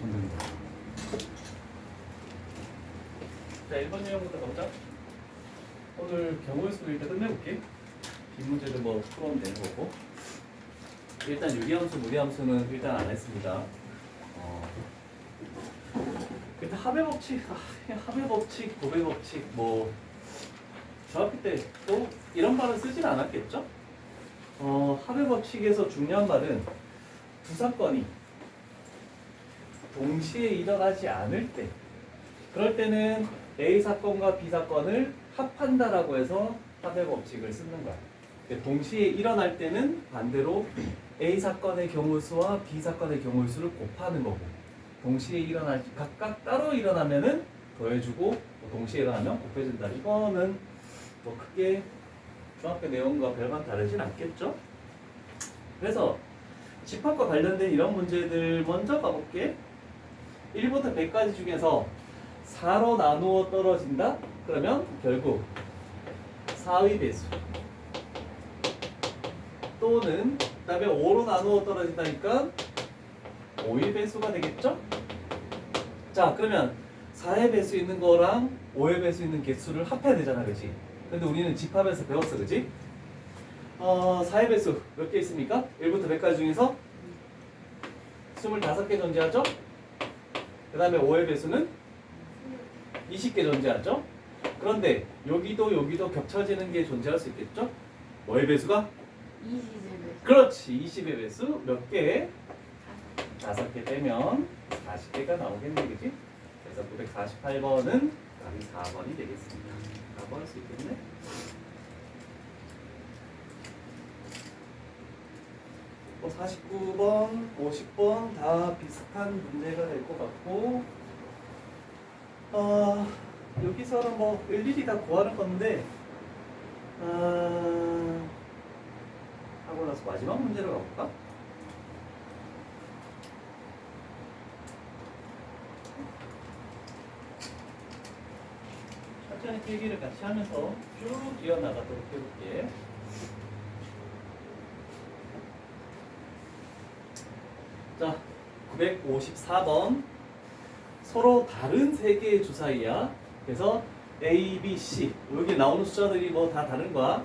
건드린다. 자, 1번 유형부터 가보자. 오늘 경우의 수를 일단 끝내볼게. 긴 문제들 뭐 풀어오면 되는 거고. 일단 유리함수, 무리함수는 일단 안 했습니다. 일단 합의 법칙, 합의 법칙, 곱의 법칙, 뭐 중학교 때 또 이런 말은 쓰진 않았겠죠? 합의 법칙에서 중요한 말은 두 사건이 동시에 일어나지 않을 때, 그럴 때는 A 사건과 B 사건을 합한다라고 해서 합의 법칙을 쓰는 거야. 동시에 일어날 때는 반대로 A 사건의 경우수와 B 사건의 경우수를 곱하는 거고, 동시에 일어나지 각각 따로 일어나면은 더해주고, 동시에 일어나면 곱해준다. 이거는 뭐 크게 중학교 내용과 별반 다르진 않겠죠? 그래서 집합과 관련된 이런 문제들 먼저 가볼게. 1부터 100까지 중에서 4로 나누어 떨어진다? 그러면 결국 4의 배수 또는 그 다음에 5로 나누어 떨어진다니까 5의 배수가 되겠죠? 자, 그러면 4의 배수 있는 거랑 5의 배수 있는 개수를 합해야 되잖아, 그치? 근데 우리는 집합에서 배웠어, 그치? 4의 배수 몇 개 있습니까? 1부터 100까지 중에서 25개 존재하죠? 그 다음에 5의 배수는 20개 존재하죠? 그런데 여기도 겹쳐지는 게 존재할 수 있겠죠? 뭐의 배수가? 20의 그렇지, 20의 배수 몇 개? 5개 빼면 40개가 나오겠네, 그치? 그래서 948번은 답이 4번이 되겠습니다. 4번 할 수 있겠네? 뭐 49번, 50번 다 비슷한 문제가 될 것 같고, 여기서는 뭐 일일이 다 구하는 건데, 하고 나서 마지막 문제로 가볼까? 천천히 필기를 같이 하면서 쭉 이어나가도록 해볼게. 자, 954번. 서로 다른 세 개의 주사위야. 그래서 A, B, C. 여기 나오는 숫자들이 뭐 다 다른 거야.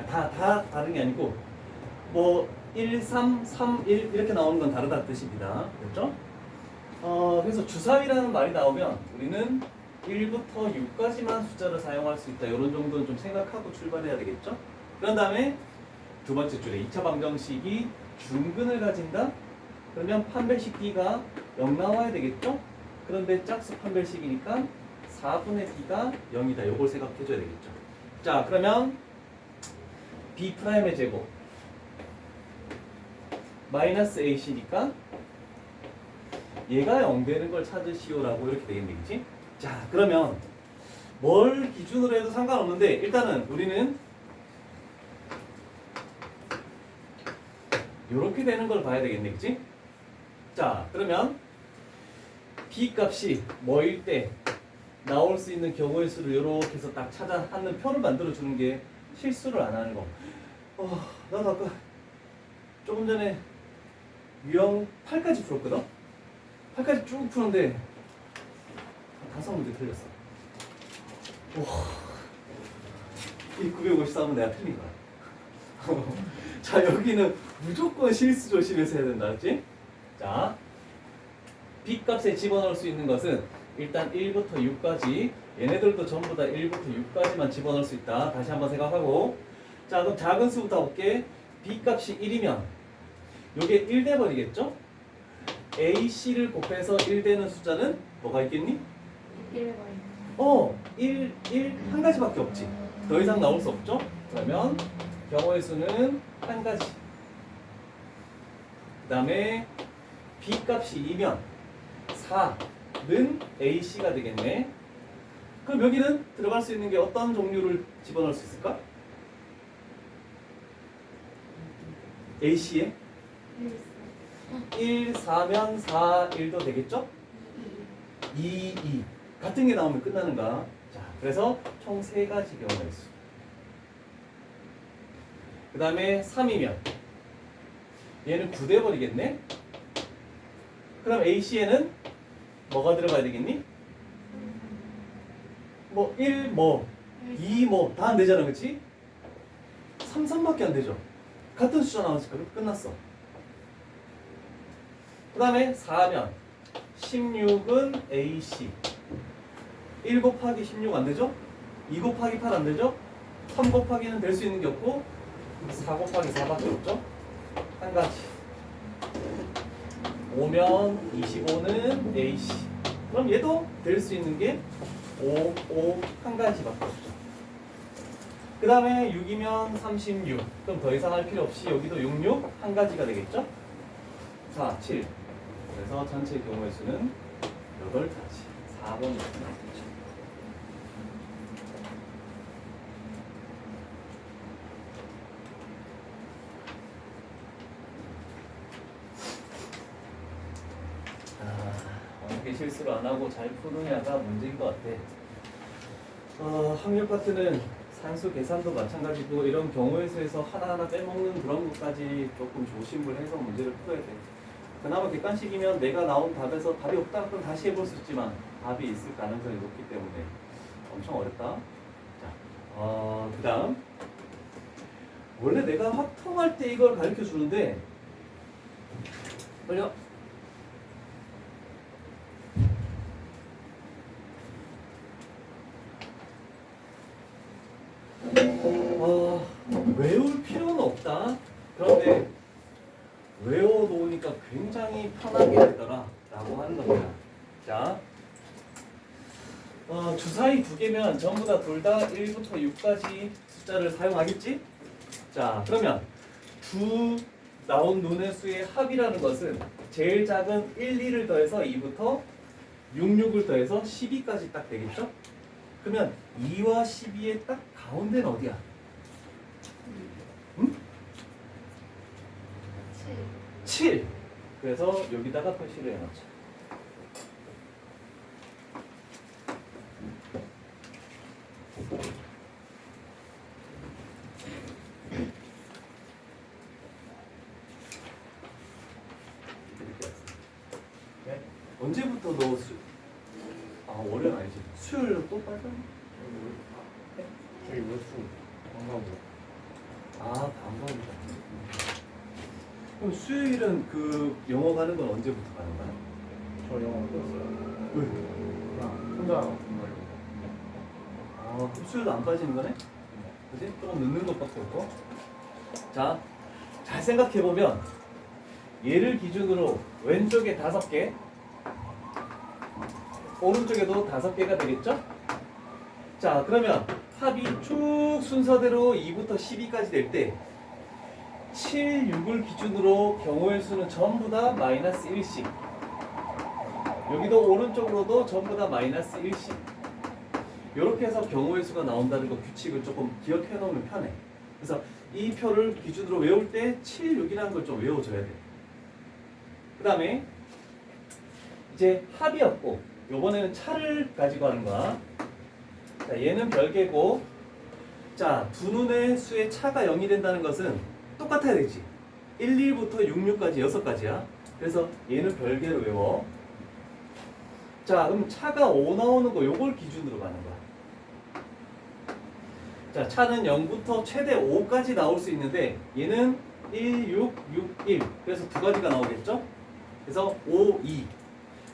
다 다른 게 아니고, 뭐 1, 3, 3, 1 이렇게 나오는 건 다르다는 뜻입니다. 그렇죠? 그래서 주사위라는 말이 나오면 우리는 1부터 6까지만 숫자를 사용할 수 있다. 이런 정도는 좀 생각하고 출발해야 되겠죠? 그런 다음에 두 번째 줄에 2차 방정식이 중근을 가진다? 그러면 판별식 D가 0 나와야 되겠죠? 그런데 짝수 판별식이니까 4분의 D가 0이다. 요걸 생각해줘야 되겠죠? 자, 그러면 B'의 제곱 마이너스 AC니까 얘가 0 되는 걸 찾으시오라고 이렇게 되겠네, 그치? 자, 그러면 뭘 기준으로 해도 상관없는데 일단은 우리는 이렇게 되는 걸 봐야 되겠네, 그치? 자, 그러면 B 값이 뭐일 때 나올 수 있는 경우의 수를 이렇게 해서 딱 찾아 하는 표를 만들어 주는 게 실수를 안 하는 거. 나도 아까 조금 전에 유형 8까지 풀었거든? 8까지 쭉 푸는데 5문제 틀렸어. 이 953은 내가 틀린 거야. 자, 여기는 무조건 실수 조심해서 해야 된다, 그치? 자, B 값에 집어넣을 수 있는 것은 일단 1부터 6까지, 얘네들도 전부 다 1부터 6까지만 집어넣을 수 있다. 다시 한번 생각하고, 자, 그럼 작은 수부터 볼게. B 값이 1이면 요게 1 돼버리겠죠? A, C를 곱해서 1 되는 숫자는 뭐가 있겠니? 1 한 가지밖에 없지. 더 이상 나올 수 없죠? 그러면 경우의 수는 한 가지. 그 다음에 B 값이 2면 4는 AC가 되겠네. 그럼 여기는 들어갈 수 있는 게 어떤 종류를 집어넣을 수 있을까? AC에 1, 4면 4, 1도 되겠죠? 2, 2 같은 게 나오면 끝나는가? 자, 그래서 총 3가지 경우가 있어. 그 다음에 3이면 얘는 9 돼버리겠네? 그럼 AC에는 뭐가 들어가야 되겠니? 뭐 1, 뭐 2, 뭐 다 안 되잖아, 그치? 3, 3밖에 안 되죠. 같은 숫자 나왔으니까 끝났어. 그 다음에 4면 16은 AC 1 곱하기 16 안 되죠? 2 곱하기 8 안 되죠? 3 곱하기는 될 수 있는 게 없고 4 곱하기 4밖에 없죠? 한 가지 5면 25는 AC 그럼 얘도 될 수 있는 게 5, 5 한 가지밖에 없죠. 그 다음에 6이면 36 그럼 더 이상 할 필요 없이 여기도 6, 6 한 가지가 되겠죠? 4, 7 그래서 전체 경우의 수는 8가지 4번이 나오겠죠. 어떻게 실수를 안 하고 잘 푸느냐가 문제인 것 같아. 확률 파트는 산수 계산도 마찬가지고 이런 경우의 수에서 하나하나 빼먹는 그런 것까지 조금 조심을 해서 문제를 풀어야 돼. 그나마 객관식이면 내가 나온 답에서 답이 없다 그럼 다시 해볼 수 있지만 답이 있을 가능성이 높기 때문에 엄청 어렵다. 자, 그 다음 원래 내가 확통할 때 이걸 가르쳐 주는데 걸려. 외울 필요는 없다. 그런데 외워놓으니까 굉장히 편하게 되더라 라고 하는 겁니다. 자, 주사위 두 개면 전부 다 둘 다 1부터 6까지 숫자를 사용하겠지? 자, 그러면 두 나온 눈의 수의 합이라는 것은 제일 작은 1, 2를 더해서 2부터 6, 6을 더해서 12까지 딱 되겠죠? 그러면 2와 12의 딱 가운데는 어디야? 응? 7. 그래서 여기다가 표시를 해놓자. 네? 언제부터 너 월요일 아니지? 수요일로 또 빠져? 저희 몇수 방과후 방법이다. 그럼 수요일은 그 영어 가는 건 언제부터 가는 거야? 저 영어 끊었어요. 왜? 그냥 혼자 공부하려고. 그럼 수요일도 안 빠지는 거네? 그지? 조금 늦는 것밖에 없고. 자, 잘 생각해보면 얘를 기준으로 왼쪽에 5개 오른쪽에도 5개가 되겠죠? 자, 그러면 합이 쭉 순서대로 2부터 12까지 될 때 7, 6을 기준으로 경우의 수는 전부 다 마이너스 1씩 여기도 오른쪽으로도 전부 다 마이너스 1씩 이렇게 해서 경우의 수가 나온다는 거 규칙을 조금 기억해 놓으면 편해. 그래서 이 표를 기준으로 외울 때 7, 6이라는 걸 좀 외워줘야 돼. 그 다음에 이제 합이었고 요번에는 차를 가지고 하는 거야. 자, 얘는 별개고 자, 두 눈의 수의 차가 0이 된다는 것은 똑같아야 되지. 1, 2부터 6, 6까지 6가지야. 그래서 얘는 별개로 외워. 자, 그럼 차가 5 나오는 거 요걸 기준으로 가는 거야. 자, 차는 0부터 최대 5까지 나올 수 있는데 얘는 1, 6, 6, 1 그래서 두 가지가 나오겠죠? 그래서 5, 2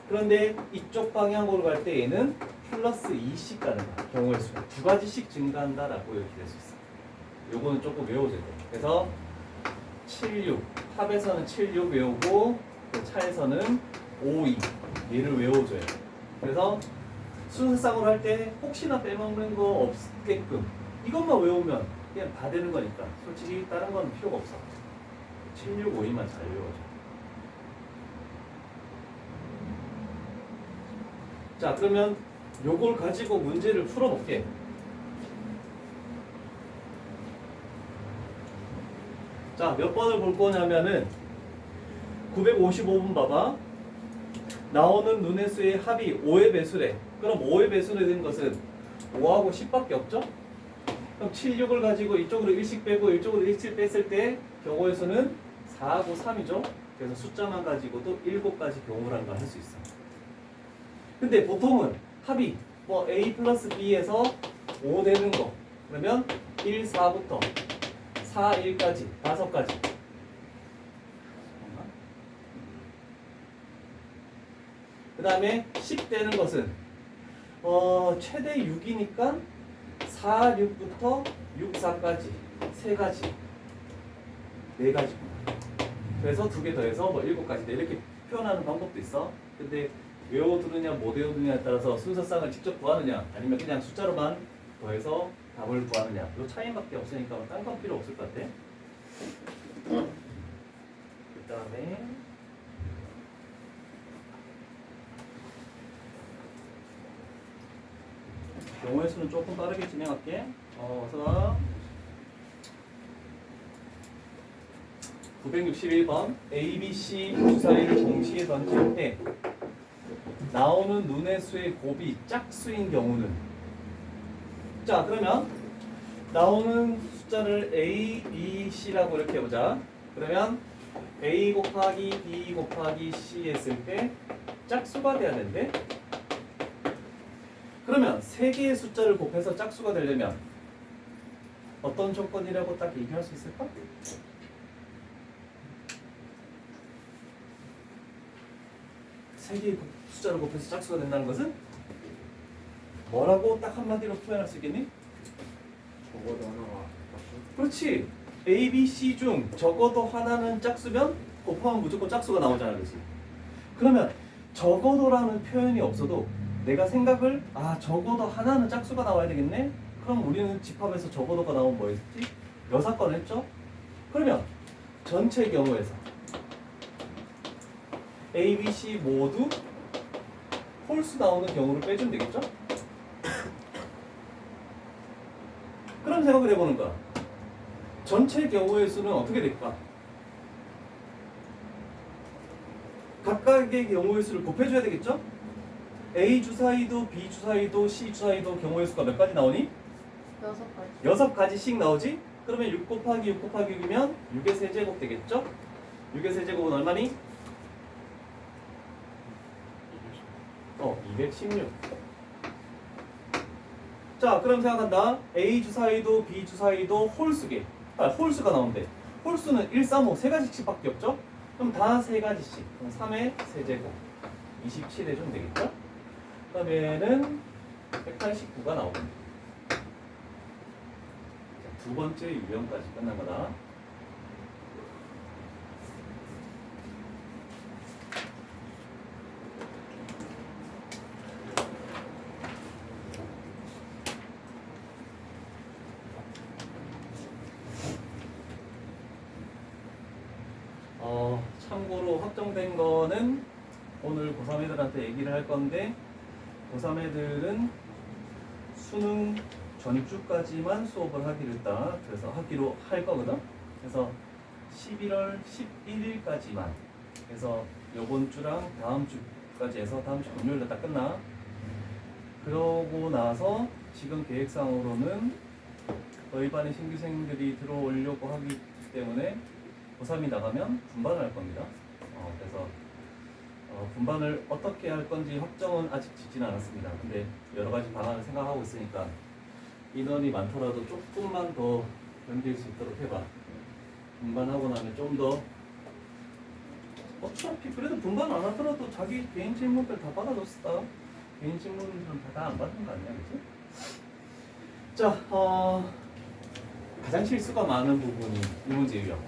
그런데 이쪽 방향으로 갈 때 얘는 플러스 2씩 가는 거야. 경우의 수가 두 가지씩 증가한다라고 이렇게 될 수 있어. 요거는 조금 외워줘야 돼. 그래서 7, 6 합에서는 7, 6 외우고 그 차에서는 5, 2 얘를 외워줘야 돼. 그래서 순서상으로 할 때 혹시나 빼먹는 거 없게끔 이것만 외우면 그냥 다 되는 거니까 솔직히 다른 건 필요가 없어. 7, 6, 5, 2만 잘 외워줘. 자, 그러면 요걸 가지고 문제를 풀어볼게. 자, 몇 번을 볼 거냐면은 955번 봐봐. 나오는 눈의 수의 합이 5의 배수래. 그럼 5의 배수를 된 것은 5하고 10밖에 없죠? 그럼 7, 6을 가지고 이쪽으로 1씩 빼고 이쪽으로 1씩 뺐을 때 경우의 수는 4하고 3이죠? 그래서 숫자만 가지고도 7가지 경우라는 걸 할 수 있어. 근데 보통은 합이 뭐 A 플러스 B에서 5 되는 거 그러면 1, 4부터 4, 1까지 5가지. 그 다음에 10 되는 것은 최대 6이니까 4, 6부터 6, 4까지 3가지 4가지. 그래서 2개 더해서 뭐 7가지 이렇게 표현하는 방법도 있어. 근데 외워두느냐 못 외워두느냐에 따라서 순서상을 직접 구하느냐 아니면 그냥 숫자로만 더해서 답을 구하느냐 이 차이밖에 없으니까 딴 건 필요 없을 것 같아. 그 다음에 경우의 수는 조금 빠르게 진행할게. 어서 961번 ABC 주사위를 동시에 던질 때 나오는 눈의 수의 곱이 짝수인 경우는, 자 그러면 나오는 숫자를 A, B, C라고 이렇게 해보자. 그러면 A 곱하기 B 곱하기 C 했을 때 짝수가 돼야 되는데, 그러면 3개의 숫자를 곱해서 짝수가 되려면 어떤 조건이라고 딱 얘기할 수 있을까? 세 개의 숫자를 곱해서 짝수가 된다는 것은 뭐라고 딱 한마디로 표현할 수 있겠니? 적어도 하나가 그렇지. A, B, C 중 적어도 하나는 짝수면 곱하면 무조건 짝수가 나오잖아, 그렇지? 그러면 적어도라는 표현이 없어도 내가 생각을 적어도 하나는 짝수가 나와야 되겠네? 그럼 우리는 집합에서 적어도가 나오면 뭐 했지? 여사건 했죠? 그러면 전체 경우에서 A, B, C 모두 홀수 나오는 경우를 빼주면 되겠죠? 그런 생각을 해보는 거야. 전체 경우의 수는 어떻게 될까? 각각의 경우의 수를 곱해줘야 되겠죠? A 주사위도 B 주사위도 C 주사위도 경우의 수가 몇 가지 나오니? 6가지. 6가지씩 나오지? 그러면 6 곱하기 6 곱하기 6이면 6의 세제곱 되겠죠? 6의 세제곱은 얼마니? 216. 자, 그럼 생각한다. A 주사위도 B 주사위도 홀수게. 홀수가 나온대. 홀수는 1, 3, 5 3가지씩 밖에 없죠? 그럼 다 3가지씩. 그럼 3의 세제곱 27 해주면 되겠죠? 그러면은 189가 나오고. 두 번째 유형까지 끝난 거다. 참고로 확정된 거는 오늘 고3 애들한테 얘기를 할 건데, 고3 애들은 수능 전주까지만 수업을 하기로 할 거거든. 그래서 11월 11일까지만. 그래서 요번 주랑 다음 주까지 해서 다음 주 금요일에 딱 끝나. 그러고 나서 지금 계획상으로는 저희 반에 신규생들이 들어오려고 하기 때문에 고3이 나가면 분반을 할 겁니다. 그래서 분반을 어떻게 할 건지 확정은 아직 짓지는 않았습니다. 근데 여러 가지 방안을 생각하고 있으니까 인원이 많더라도 조금만 더 견딜 수 있도록 해봐. 분반하고 나면 좀 더, 어차피 그래도 분반 안 하더라도 자기 개인 질문들 다 받아줬어. 개인 질문들은 다 안 받는 거 아니야, 그치? 자, 가장 실수가 많은 부분이 이 문제 유형.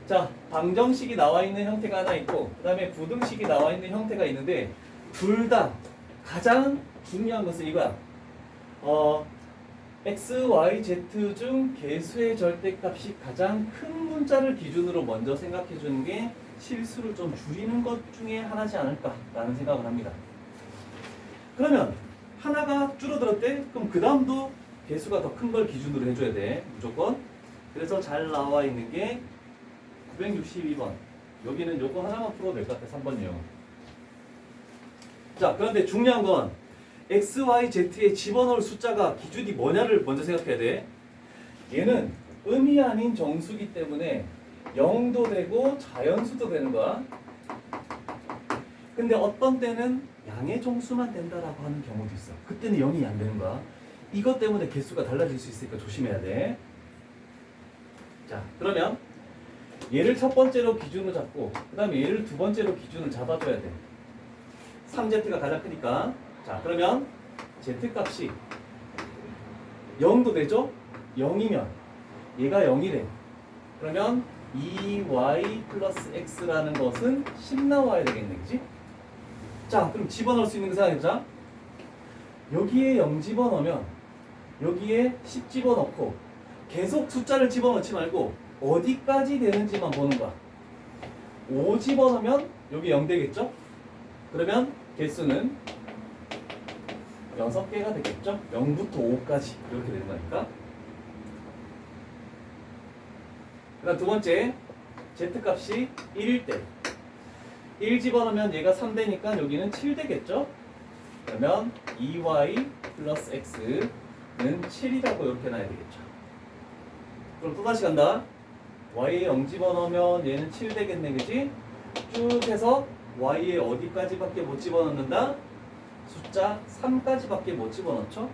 자, 방정식이 나와 있는 형태가 하나 있고, 그 다음에 부등식이 나와 있는 형태가 있는데, 둘 다 가장 중요한 것은 이거야. x, y, z 중 개수의 절대값이 가장 큰 문자를 기준으로 먼저 생각해 주는 게 실수를 좀 줄이는 것 중에 하나지 않을까라는 생각을 합니다. 그러면 하나가 줄어들었대? 그럼 그 다음도 개수가 더 큰 걸 기준으로 해줘야 돼, 무조건. 그래서 잘 나와 있는 게 962번. 여기는 요거 하나만 풀어도 될 것 같아, 3번 유형. 자, 그런데 중요한 건 x, y, z에 집어넣을 숫자가 기준이 뭐냐를 먼저 생각해야 돼. 얘는 음이 아닌 정수기 때문에 0도 되고 자연수도 되는 거야. 근데 어떤 때는 양의 종수만 된다라고 하는 경우도 있어. 그때는 0이 안 되는 거야. 이것 때문에 개수가 달라질 수 있으니까 조심해야 돼. 자, 그러면 얘를 첫 번째로 기준으로 잡고 그 다음에 얘를 두 번째로 기준을 잡아줘야 돼. 3z가 가장 크니까. 자, 그러면 z값이 0도 되죠? 0이면 얘가 0이래. 그러면 2y 플러스 x라는 것은 10 나와야 되겠네, 그지? 자, 그럼 집어넣을 수 있는 거 생각해보자. 여기에 0 집어넣으면 여기에 10 집어넣고 계속 숫자를 집어넣지 말고 어디까지 되는지만 보는 거야. 5 집어넣으면 여기 0 되겠죠? 그러면 개수는 6개가 되겠죠? 0부터 5까지 이렇게 되는 거니까. 그 다음 두 번째, z값이 1일 때 1 집어넣으면 얘가 3되니까 여기는 7 되겠죠? 그러면 2y 플러스 x는 7이라고 이렇게 놔야 되겠죠. 그럼 또다시 간다. y에 0 집어넣으면 얘는 7 되겠네, 그지? 쭉 해서 y에 어디까지밖에 못 집어넣는다? 숫자 3까지밖에 못 집어넣죠?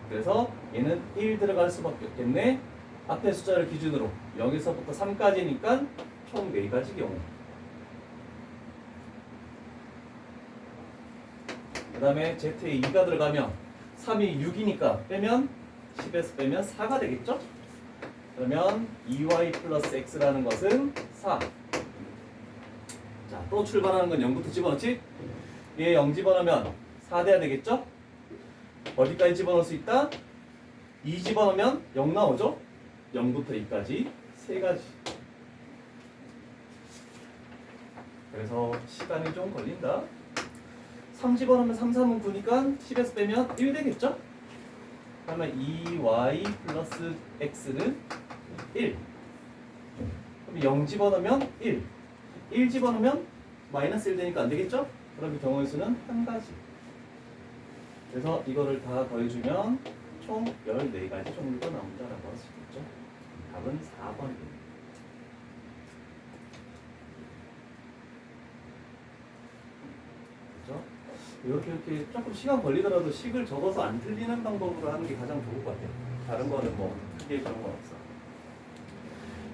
그래서 얘는 1 들어갈 수밖에 없겠네. 앞에 숫자를 기준으로 0에서부터 3까지니까 총 4가지 경우. 그 다음에 z에 2가 들어가면 3이 6이니까 빼면 10에서 빼면 4가 되겠죠? 그러면 2y 플러스 x라는 것은 4. 자, 또 출발하는 건 0부터 집어넣지? 얘 0 집어넣으면 4 돼야 되겠죠? 어디까지 집어넣을 수 있다? 2 집어넣으면 0 나오죠? 0부터 2까지 3가지. 그래서 시간이 좀 걸린다. 3 집어넣으면 3, 3은 9니까 10에서 빼면 1 되겠죠? 그러면 2y 플러스 x는 1. 그럼 0 집어넣으면 1. 1 집어넣으면 마이너스 1 되니까 안 되겠죠? 그럼 이 경우의 수는 1가지. 그래서 이거를 다 더해주면 총 14가지 종류가 나온다라고 할 수 있겠죠? 답은 4번입니다. 그렇죠? 이렇게 조금 시간 걸리더라도 식을 적어서 안 틀리는 방법으로 하는 게 가장 좋을 것 같아요. 다른 거는 뭐 크게 그런 건 없어.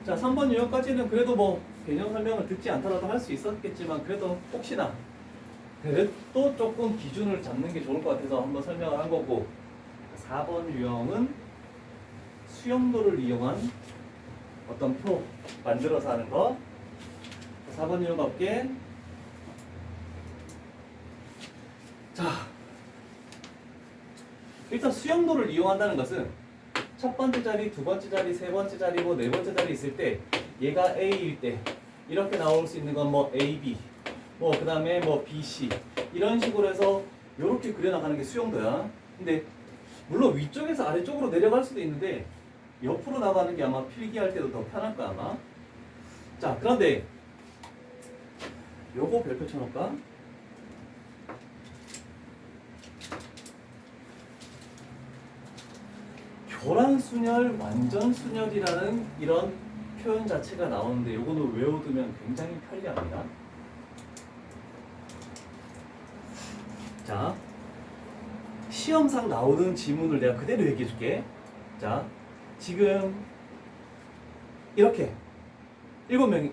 자, 3번 유형까지는 그래도 뭐 개념 설명을 듣지 않더라도 할 수 있었겠지만 그래도 혹시나 그래도 조금 기준을 잡는 게 좋을 것 같아서 한번 설명을 한 거고, 4번 유형은 수용도를 이용한 어떤 표 만들어서 하는 거. 4번 유형 볼게. 자, 일단 수용도를 이용한다는 것은 첫 번째 자리, 두 번째 자리, 세 번째 자리고 네 번째 자리 있을 때 얘가 A일 때 이렇게 나올 수 있는 건 뭐 A, B, 뭐 그 다음에 뭐 B, C 이런 식으로 해서 이렇게 그려나가는 게 수용도야. 근데 물론 위쪽에서 아래쪽으로 내려갈 수도 있는데 옆으로 나가는 게 아마 필기할 때도 더 편할 거야 아마. 자, 그런데 요거 별표 쳐놓을까? 교란순열, 완전순열이라는 이런 표현 자체가 나오는데 요거는 외워두면 굉장히 편리합니다. 자, 시험상 나오는 지문을 내가 그대로 얘기해 줄게. 자, 지금 이렇게 7명이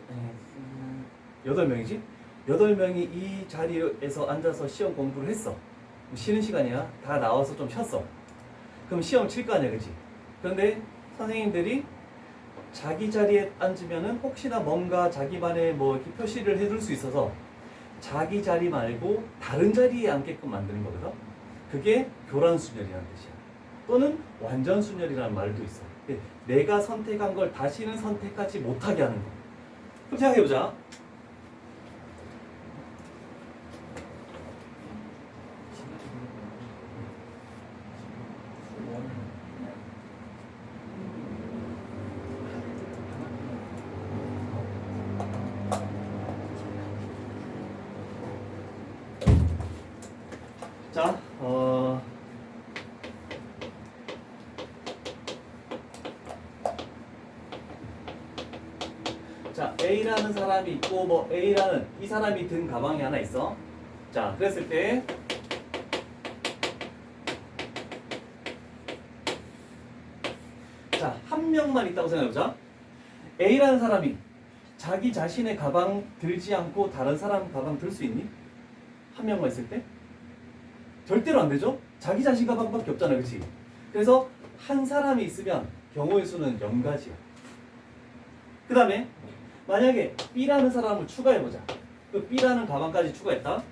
8명이지? 8명이 이 자리에서 앉아서 시험 공부를 했어. 쉬는 시간이야. 다 나와서 좀 쉬었어. 그럼 시험 칠 거 아니야, 그치? 그런데 선생님들이 자기 자리에 앉으면은 혹시나 뭔가 자기만의 뭐 이렇게 표시를 해둘 수 있어서 자기 자리 말고 다른 자리에 앉게끔 만드는 거거든. 그게 교란순열이라는 뜻이야. 또는 완전순열이라는 말도 있어. 내가 선택한 걸 다시는 선택하지 못하게 하는 거. 그럼 생각해보자. 자, 자, A라는 사람이 있고 뭐 A라는 이 사람이 든 가방이 하나 있어. 자, 그랬을 때 자, 한 명만 있다고 생각해보자. A라는 사람이 자기 자신의 가방 들지 않고 다른 사람 가방 들 수 있니? 한 명만 있을 때? 절대로 안 되죠? 자기 자신 가방밖에 없잖아, 그치? 그래서 한 사람이 있으면 경우의 수는 0가지야. 그 다음에 만약에 B라는 사람을 추가해보자. 그 B라는 가방까지 추가했다.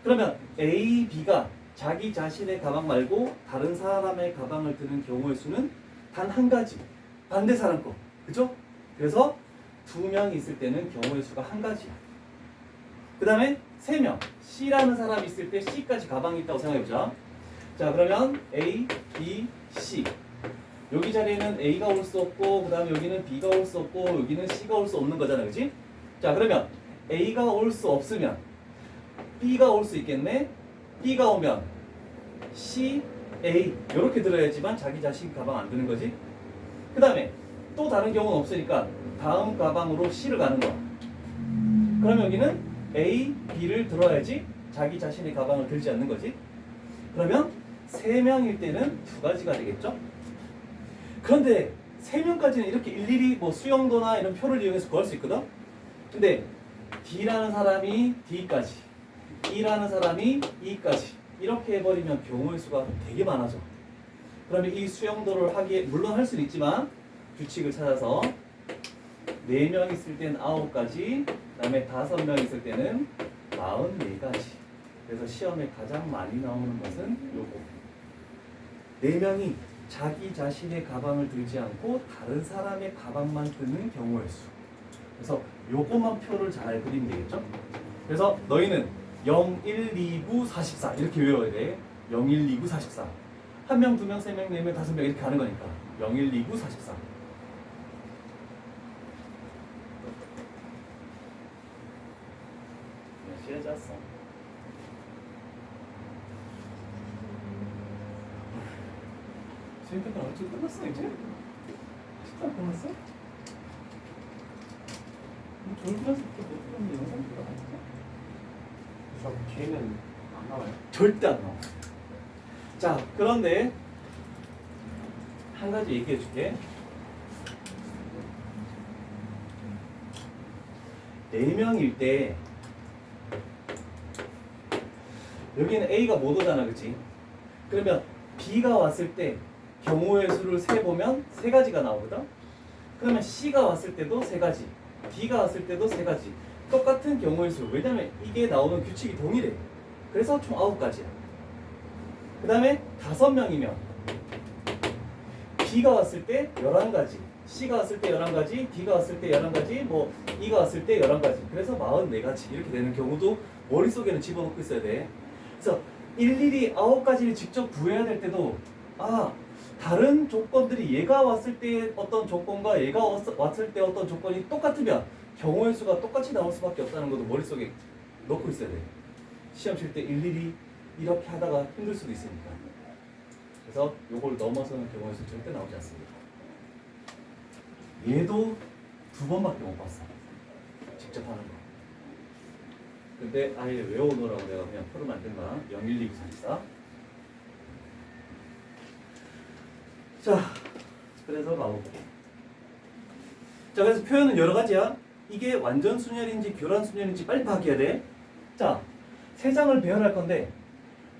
그러면 A, B가 자기 자신의 가방 말고 다른 사람의 가방을 드는 경우의 수는 단 한 가지. 반대 사람 거. 그죠? 그래서 2명이 있을 때는 경우의 수가 한 가지야. 그 다음에 3명. C라는 사람이 있을 때 C까지 가방이 있다고 생각해보자. 자, 그러면 A, B, C. 여기 자리에는 A가 올 수 없고, 그 다음에 여기는 B가 올 수 없고, 여기는 C가 올 수 없는 거잖아, 그치? 자, 그러면 A가 올 수 없으면 B가 올 수 있겠네? B가 오면 C, A 이렇게 들어야지만 자기 자신 가방 안 드는 거지. 그 다음에 또 다른 경우는 없으니까 다음 가방으로 C를 가는 거야. 그러면 여기는 A, B를 들어야지 자기 자신의 가방을 들지 않는 거지. 그러면 3명일 때는 2가지가 되겠죠. 그런데 3명까지는 이렇게 일일이 뭐 수영도나 이런 표를 이용해서 구할 수 있거든. 근데 D라는 사람이 D까지, E라는 사람이 E까지 이렇게 해버리면 경우의 수가 되게 많아져. 그러면 이 수영도를 하기에 물론 할 수는 있지만 규칙을 찾아서 4명 있을 때는 9가지, 그 다음에 5명 있을 때는 44가지. 그래서 시험에 가장 많이 나오는 것은 요거. 4명이 자기 자신의 가방을 들지 않고 다른 사람의 가방만 드는 경우의 수. 그래서 요것만 표를 잘 그리면 되겠죠? 그래서 너희는 0, 1, 2, 9, 44 이렇게 외워야 돼. 0, 1, 2, 9, 44. 1명, 2명, 3명, 4명, 5명 이렇게 가는 거니까 0, 1, 2, 9, 44. 몇 시에 잤어? 지금 얼추 끝났어 이제? 식사 끝났어? 좋은 클래스 못 들었는데 영상 들어갔어? 수업 뒤에는 안 나와요. 절대 안 나와. 자, 그런데 한 가지 얘기해 줄게. 4명일 때 여기는 A가 못 오잖아, 그치? 그러면 B가 왔을 때 경우의 수를 세보면 3가지가 나오거든? 그러면 C가 왔을 때도 3가지, D가 왔을 때도 3가지. 똑같은 경우의 수. 왜냐면 이게 나오는 규칙이 동일해. 그래서 총 9가지야. 그 다음에 5명이면 B가 왔을 때 11가지, C가 왔을 때 11가지, D가 왔을 때 11가지, 뭐 E가 왔을 때 11가지. 그래서 44가지 이렇게 되는 경우도 머릿속에는 집어넣고 있어야 돼. 그래서 일일이 9가지를 직접 구해야 될 때도 다른 조건들이 얘가 왔을 때 어떤 조건과 얘가 왔을 때 어떤 조건이 똑같으면 경우의 수가 똑같이 나올 수밖에 없다는 것도 머릿속에 넣고 있어야 돼. 시험 칠 때 일일이 이렇게 하다가 힘들 수도 있으니까. 그래서 요걸 넘어서는 경우의 수 절대 나오지 않습니다. 얘도 2번밖에 못 봤어. 직접 하는 거. 근데 아예 외워놓으라고 내가 그냥 표를 만든 거야. 0, 1, 2, 9, 3, 4. 자, 그래서 가볼게. 자, 그래서 표현은 여러 가지야. 이게 완전 순열인지 교란 순열인지 빨리 파악해야 돼. 자, 3장을 배열할 건데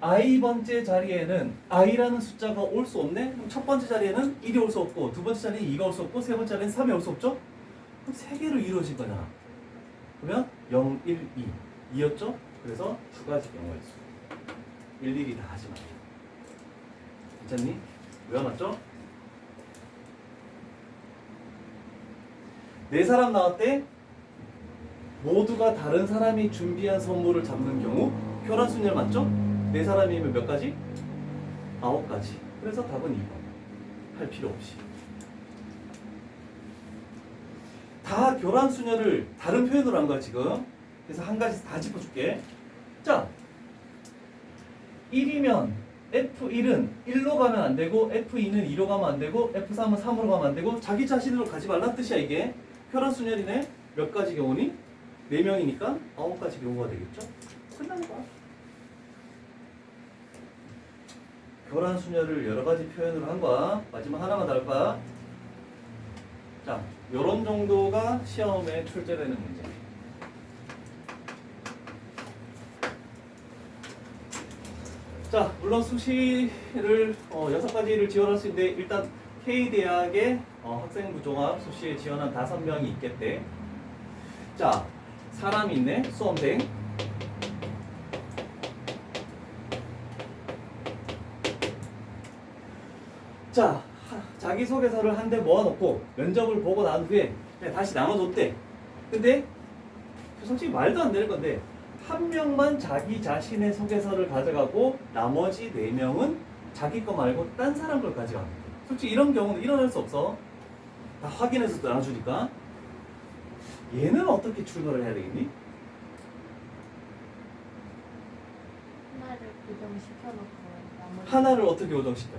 i번째 자리에는 i라는 숫자가 올 수 없네? 그럼 첫 번째 자리에는 1이 올 수 없고, 두 번째 자리에는 2가 올 수 없고, 세 번째 자리에는 3이 올 수 없죠? 그럼 3개로 이루어진 거잖아. 그러면 0, 1, 2 2였죠? 그래서 2가지 경우의 수. 일일이 다 하지 말자. 괜찮니? 외워놨죠? 4사람 나왔대? 모두가 다른 사람이 준비한 선물을 잡는 경우 교란 순열 맞죠? 4사람이면 몇 가지? 9가지. 그래서 답은 2번. 할 필요 없이. 다 교란 순열을 다른 표현으로 한 거야 지금. 그래서 한 가지 다 짚어줄게. 자, 1이면 F1은 1로 가면 안 되고, F2는 2로 가면 안 되고, F3은 3으로 가면 안 되고, 자기 자신으로 가지 말란 뜻이야 이게. 교란 순열이네. 몇 가지 경우니? 4명이니까 9가지 경우가 되겠죠? 끝나는 거야. 교란 수녀를 여러 가지 표현으로 한 거야. 마지막 하나가 나올 거야. 자, 요런 정도가 시험에 출제되는 문제. 자, 물론 수시를 6가지를 지원할 수 있는데 일단 K대학의 학생부 종합 수시에 지원한 5명이 있겠대. 자, 사람이 있네. 수험생. 자, 자기소개서를 한 대 모아놓고 면접을 보고 난 후에 그냥 다시 나눠줬대. 근데 솔직히 말도 안 되는 건데 한 명만 자기 자신의 소개서를 가져가고 나머지 4명은 자기 거 말고 딴 사람 걸 가져가는 거야. 솔직히 이런 경우는 일어날 수 없어. 다 확인해서 나눠주니까. 얘는 어떻게 출발을 해야 되겠니? 하나를 고정시켜놓고 나머지 하나를 어떻게 고정시켜?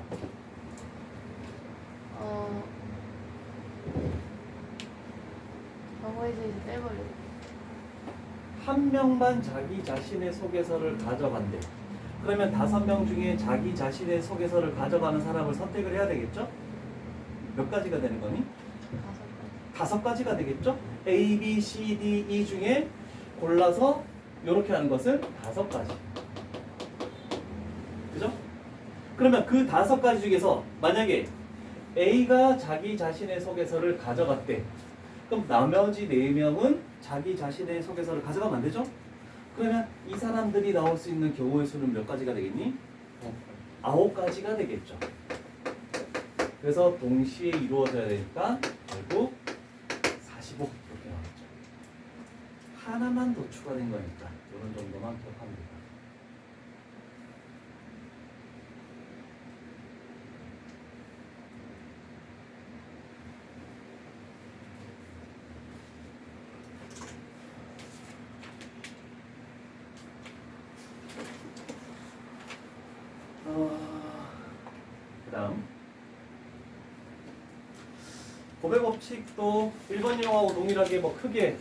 경우에서 이제 빼버리고 한 명만 자기 자신의 소개서를 가져간대. 그러면 5명 중에 자기 자신의 소개서를 가져가는 사람을 선택을 해야 되겠죠? 몇 가지가 되는 거니? 5가지 5가지가 되겠죠? A, B, C, D, E 중에 골라서 이렇게 하는 것은 5가지. 그죠? 그러면 그 5가지 중에서 만약에 A가 자기 자신의 소개서를 가져갔대. 그럼 나머지 4명은 자기 자신의 소개서를 가져가면 안 되죠? 그러면 이 사람들이 나올 수 있는 경우의 수는 몇 가지가 되겠니? 9가지가 되겠죠. 그래서 동시에 이루어져야 되니까 결국 45 이렇게 나왔죠. 하나만 더 추가된 거니까 이런 정도만 기억하면 됩니다. 그다음 고백 법칙도 1번 유형하고 동일하게 뭐 크게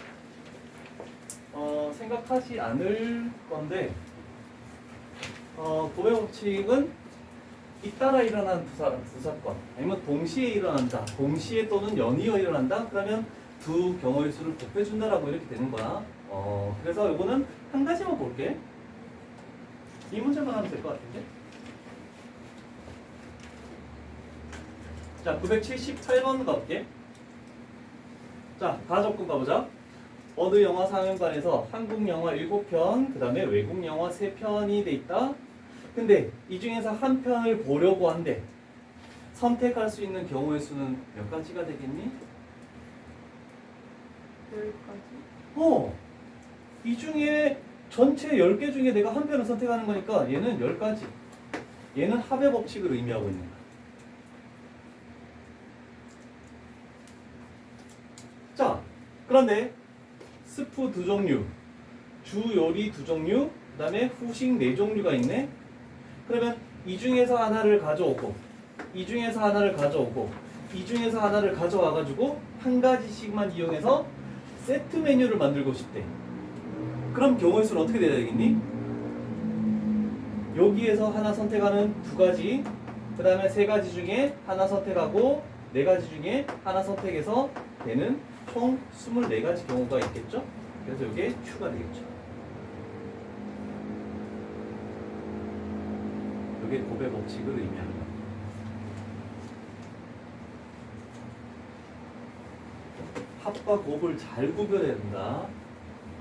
생각하지 않을 건데 고백 법칙은 잇따라 일어난 두 사건 아니면 동시에 일어난다, 동시에 또는 연이어 일어난다. 그러면 두 경우의 수를 곱해준다라고 이렇게 되는 거야. 그래서 이거는 한 가지만 볼게. 이 문제만 하면 될 것 같은데. 자, 978번 가볼게. 자, 가족군 가보자. 어느 영화 상영관에서 한국 영화 7편, 그 다음에 외국 영화 3편이 돼 있다. 근데 이 중에서 한 편을 보려고 한대. 선택할 수 있는 경우의 수는 몇 가지가 되겠니? 10가지 이 중에 전체 10개 중에 내가 한 편을 선택하는 거니까 얘는 10가지. 얘는 합의 법칙을 의미하고 있는 거야. 자, 그런데 스프 2종류, 주 요리 2종류, 그 다음에 후식 4종류가 있네. 그러면 이 중에서 하나를 가져오고, 이 중에서 하나를 가져오고, 이 중에서 하나를 가져와가지고 한 가지씩만 이용해서 세트 메뉴를 만들고 싶대. 그럼 경우의 수는 어떻게 돼야 되겠니? 여기에서 하나 선택하는 2가지, 그 다음에 3가지 중에 하나 선택하고 4가지 중에 하나 선택해서 되는 총 24가지 경우가 있겠죠? 그래서 이게 Q가 되겠죠. 이게 고백 법칙을 의미합니다. 합과 곱을 잘 구별해야 된다.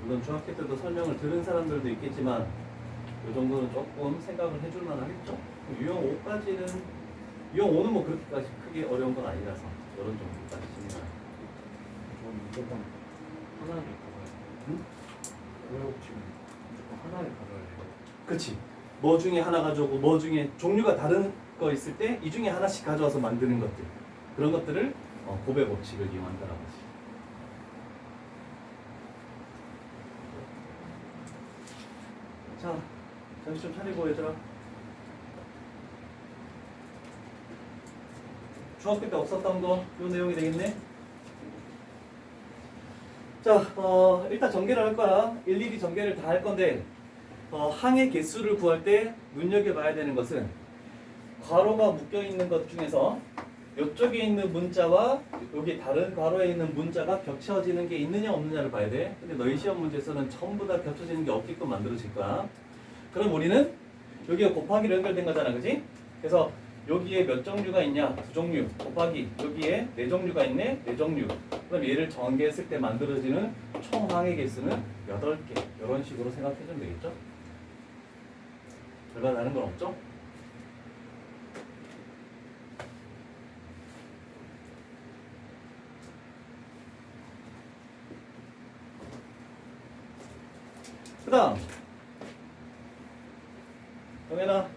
물론 중학교 때도 설명을 들은 사람들도 있겠지만 이 정도는 조금 생각을 해줄 만하겠죠? 유형 5까지는 유형 5는 뭐 그렇게까지 크게 어려운 건 아니라서 이런 정도까지 진행합니다. 저는 무조건 하나를 가져야 돼요. 응? 고백법칙은 무조건 하나를 가져야 돼요. 그치. 뭐 중에 하나 가져오고 뭐 중에 종류가 다른 거 있을 때 이 중에 하나씩 가져와서 만드는 것들, 그런 것들을 고백 법칙을 이용한다라고 하지. 자, 정신 좀 차리고 얘들아. 중학교 때 없었던 거 이 내용이 되겠네. 자, 일단 전개를 할 거야. 일일이 전개를 다 할 건데, 항의 개수를 구할 때 눈여겨봐야 되는 것은 괄호가 묶여 있는 것 중에서 이쪽에 있는 문자와 여기 다른 괄호에 있는 문자가 겹쳐지는 게 있느냐 없느냐를 봐야 돼. 근데 너희 시험 문제에서는 전부 다 겹쳐지는 게 없게끔 만들어질 거야. 그럼 우리는 여기가 곱하기로 연결된 거잖아, 그지? 그래서 여기에 몇 종류가 있냐? 2종류 곱하기 여기에 4종류가 있네? 4종류. 그럼 얘를 전개했을 때 만들어지는 총 항의 개수는 8개. 이런 식으로 생각해주면 되겠죠? 별반 다른 건 없죠? 그 다음 정현아,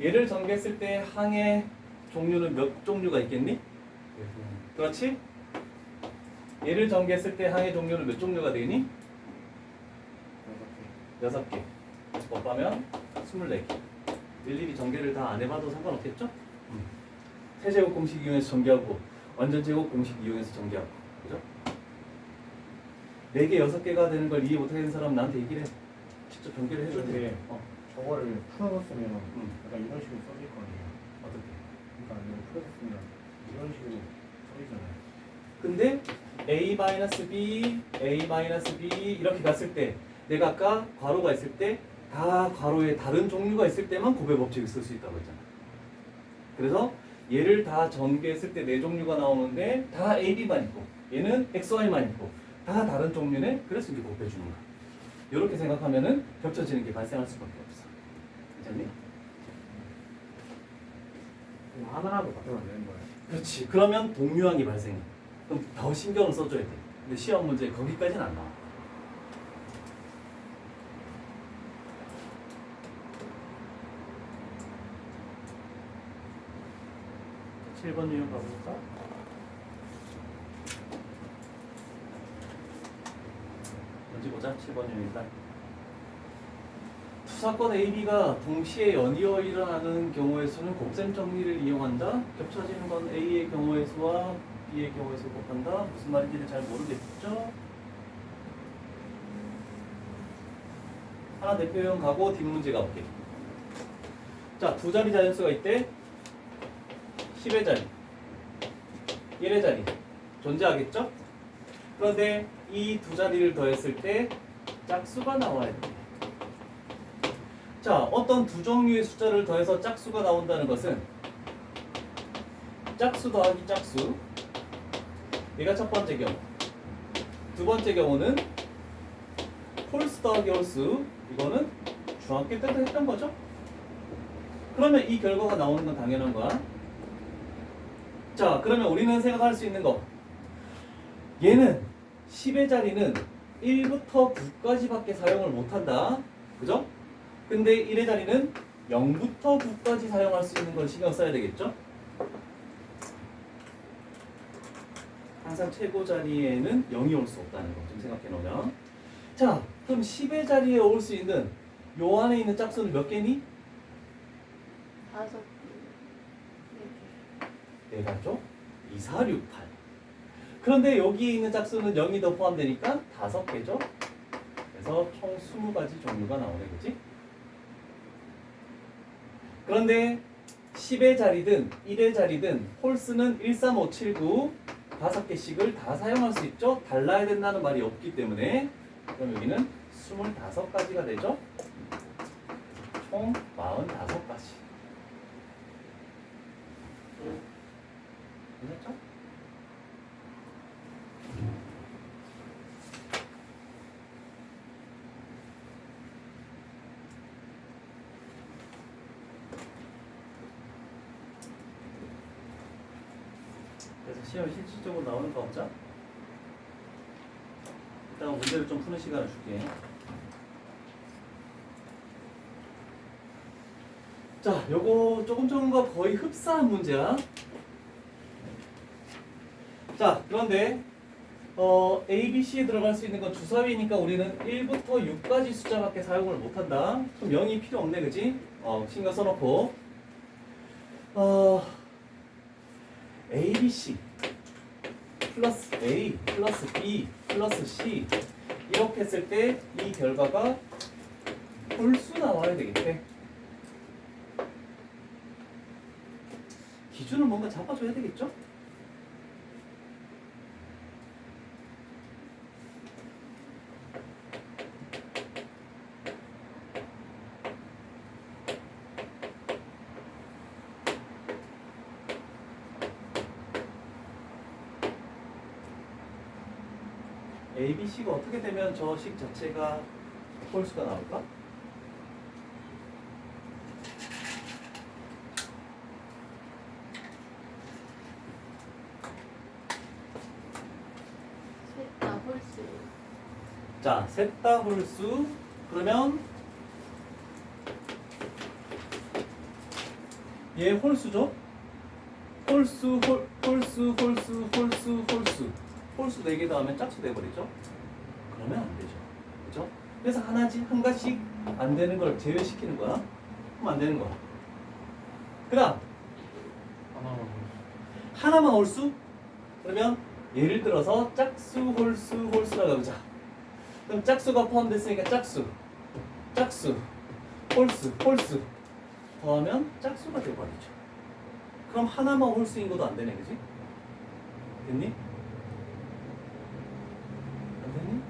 얘를 전개했을 때 항의 종류는 몇 종류가 있겠니? 그렇지? 얘를 전개했을 때 항의 종류는 몇 종류가 되니? 6개. 곱하면 24개. 일일이 전개를 다 안 해봐도 상관없겠죠? 세제곱 공식 이용해서 전개하고 완전제곱 공식 이용해서 전개하고, 그죠? 4개, 6개가 되는 걸 이해 못하는 사람 나한테 얘기를 해. 직접 전개를 해줘야 돼. 근데 저거를 풀어놨으면 약간 이런 식으로 써질 거 아니에요. 어떻게? 그러니까 이거 풀어줬으면 이런 식으로 써지잖아요. 근데 A-B, A-B 이렇게 갔을 때 내가 아까 괄호가 있을 때 다 괄호에 다른 종류가 있을 때만 곱의 법칙을 쓸 수 있다고 했잖아. 그래서 얘를 다 전개했을 때 4종류가 나오는데 다 A-B만 있고 얘는 X-Y만 있고 다 다른 종류네. 그래서 이제 곱해주는 거야. 이렇게 생각하면은 겹쳐지는 게 발생할 수밖에 없어. 괜찮니? 그럼 하나라도 바뀌면 안 되는 거예요. 그렇지. 그러면 동류항이 발생해. 그럼 더 신경을 써줘야 돼. 근데 시험 문제 거기까지는 안 나와. 자, 7번 유형 가볼까? 먼저 보자. 7번 유형 일단. 두 사건 A, B가 동시에 연이어 일어나는 경우에서는 곱셈 정리를 이용한다. 겹쳐지는 건 A의 경우의 수와 B의 경우의 수 곱한다. 무슨 말인지는 잘 모르겠죠? 하나 대표형 가고 뒷문제 가볼게. 자, 두 자리 자연수가 있대. 10의 자리, 1의 자리 존재하겠죠? 그런데 이 두 자리를 더했을 때 짝수가 나와야 돼. 자, 어떤 두 종류의 숫자를 더해서 짝수가 나온다는 것은 짝수 더하기 짝수. 얘가 첫 번째 경우. 두 번째 경우는 홀수 더하기 홀수. 이거는 중학교 때도 했던 거죠? 그러면 이 결과가 나오는 건 당연한 거야. 자, 그러면 우리는 생각할 수 있는 거. 얘는 10의 자리는 1부터 9까지밖에 사용을 못한다. 그죠? 근데 1의 자리는 0부터 9까지 사용할 수 있는 걸 신경 써야 되겠죠? 항상 최고 자리에는 0이 올 수 없다는 거 좀 생각해 놓으면. 자, 그럼 10의 자리에 올 수 있는 요 안에 있는 짝수는 몇 개니? 5개. 4개. 4가죠? 2, 4, 6, 8. 그런데 여기에 있는 짝수는 0이 더 포함되니까 5개죠? 그래서 총 20가지 종류가 나오네, 그치? 그런데 10의 자리든 1의 자리든 홀수는 1, 3, 5, 7, 9 5개씩을 다 사용할 수 있죠? 달라야 된다는 말이 없기 때문에. 그럼 여기는 25가지가 되죠? 총 45가지. 괜찮죠? 그래서 시험이 실질적으로 나오는 거 없죠? 일단 문제를 좀 푸는 시간을 줄게. 자, 요거 조금과 거의 흡사한 문제야. 자, 그런데 A, B, C에 들어갈 수 있는 건 주사위니까 우리는 1부터 6까지 숫자밖에 사용을 못한다. 그럼 0이 필요 없네, 그지? 신경 써놓고 A, B, C 플러스 A 플러스 B 플러스 C 이렇게 했을 때 이 결과가 홀수 나와야 되겠대. 기준을 뭔가 잡아줘야 되겠죠? A, B, C가 어떻게 되면 저 식 자체가 홀수가 나올까? 셋다 홀수. 자, 셋 다 홀수. 그러면 얘 홀수죠? 홀수, 홀수, 홀수, 홀수, 홀수. 홀수 4개 더하면 짝수 돼버리죠? 그러면 안 되죠. 그죠? 그래서 한 가지씩 안 되는 걸 제외시키는 거야. 그럼 안 되는 거야. 그 다음, 하나만 홀수. 하나만 홀수? 그러면 예를 들어서 짝수, 홀수, 홀수라고 해보자. 그럼 짝수가 포함됐으니까 짝수, 짝수, 홀수, 홀수 더하면 짝수가 되어버리죠. 그럼 하나만 홀수인 것도 안 되네, 그지? 됐니? 안 되니?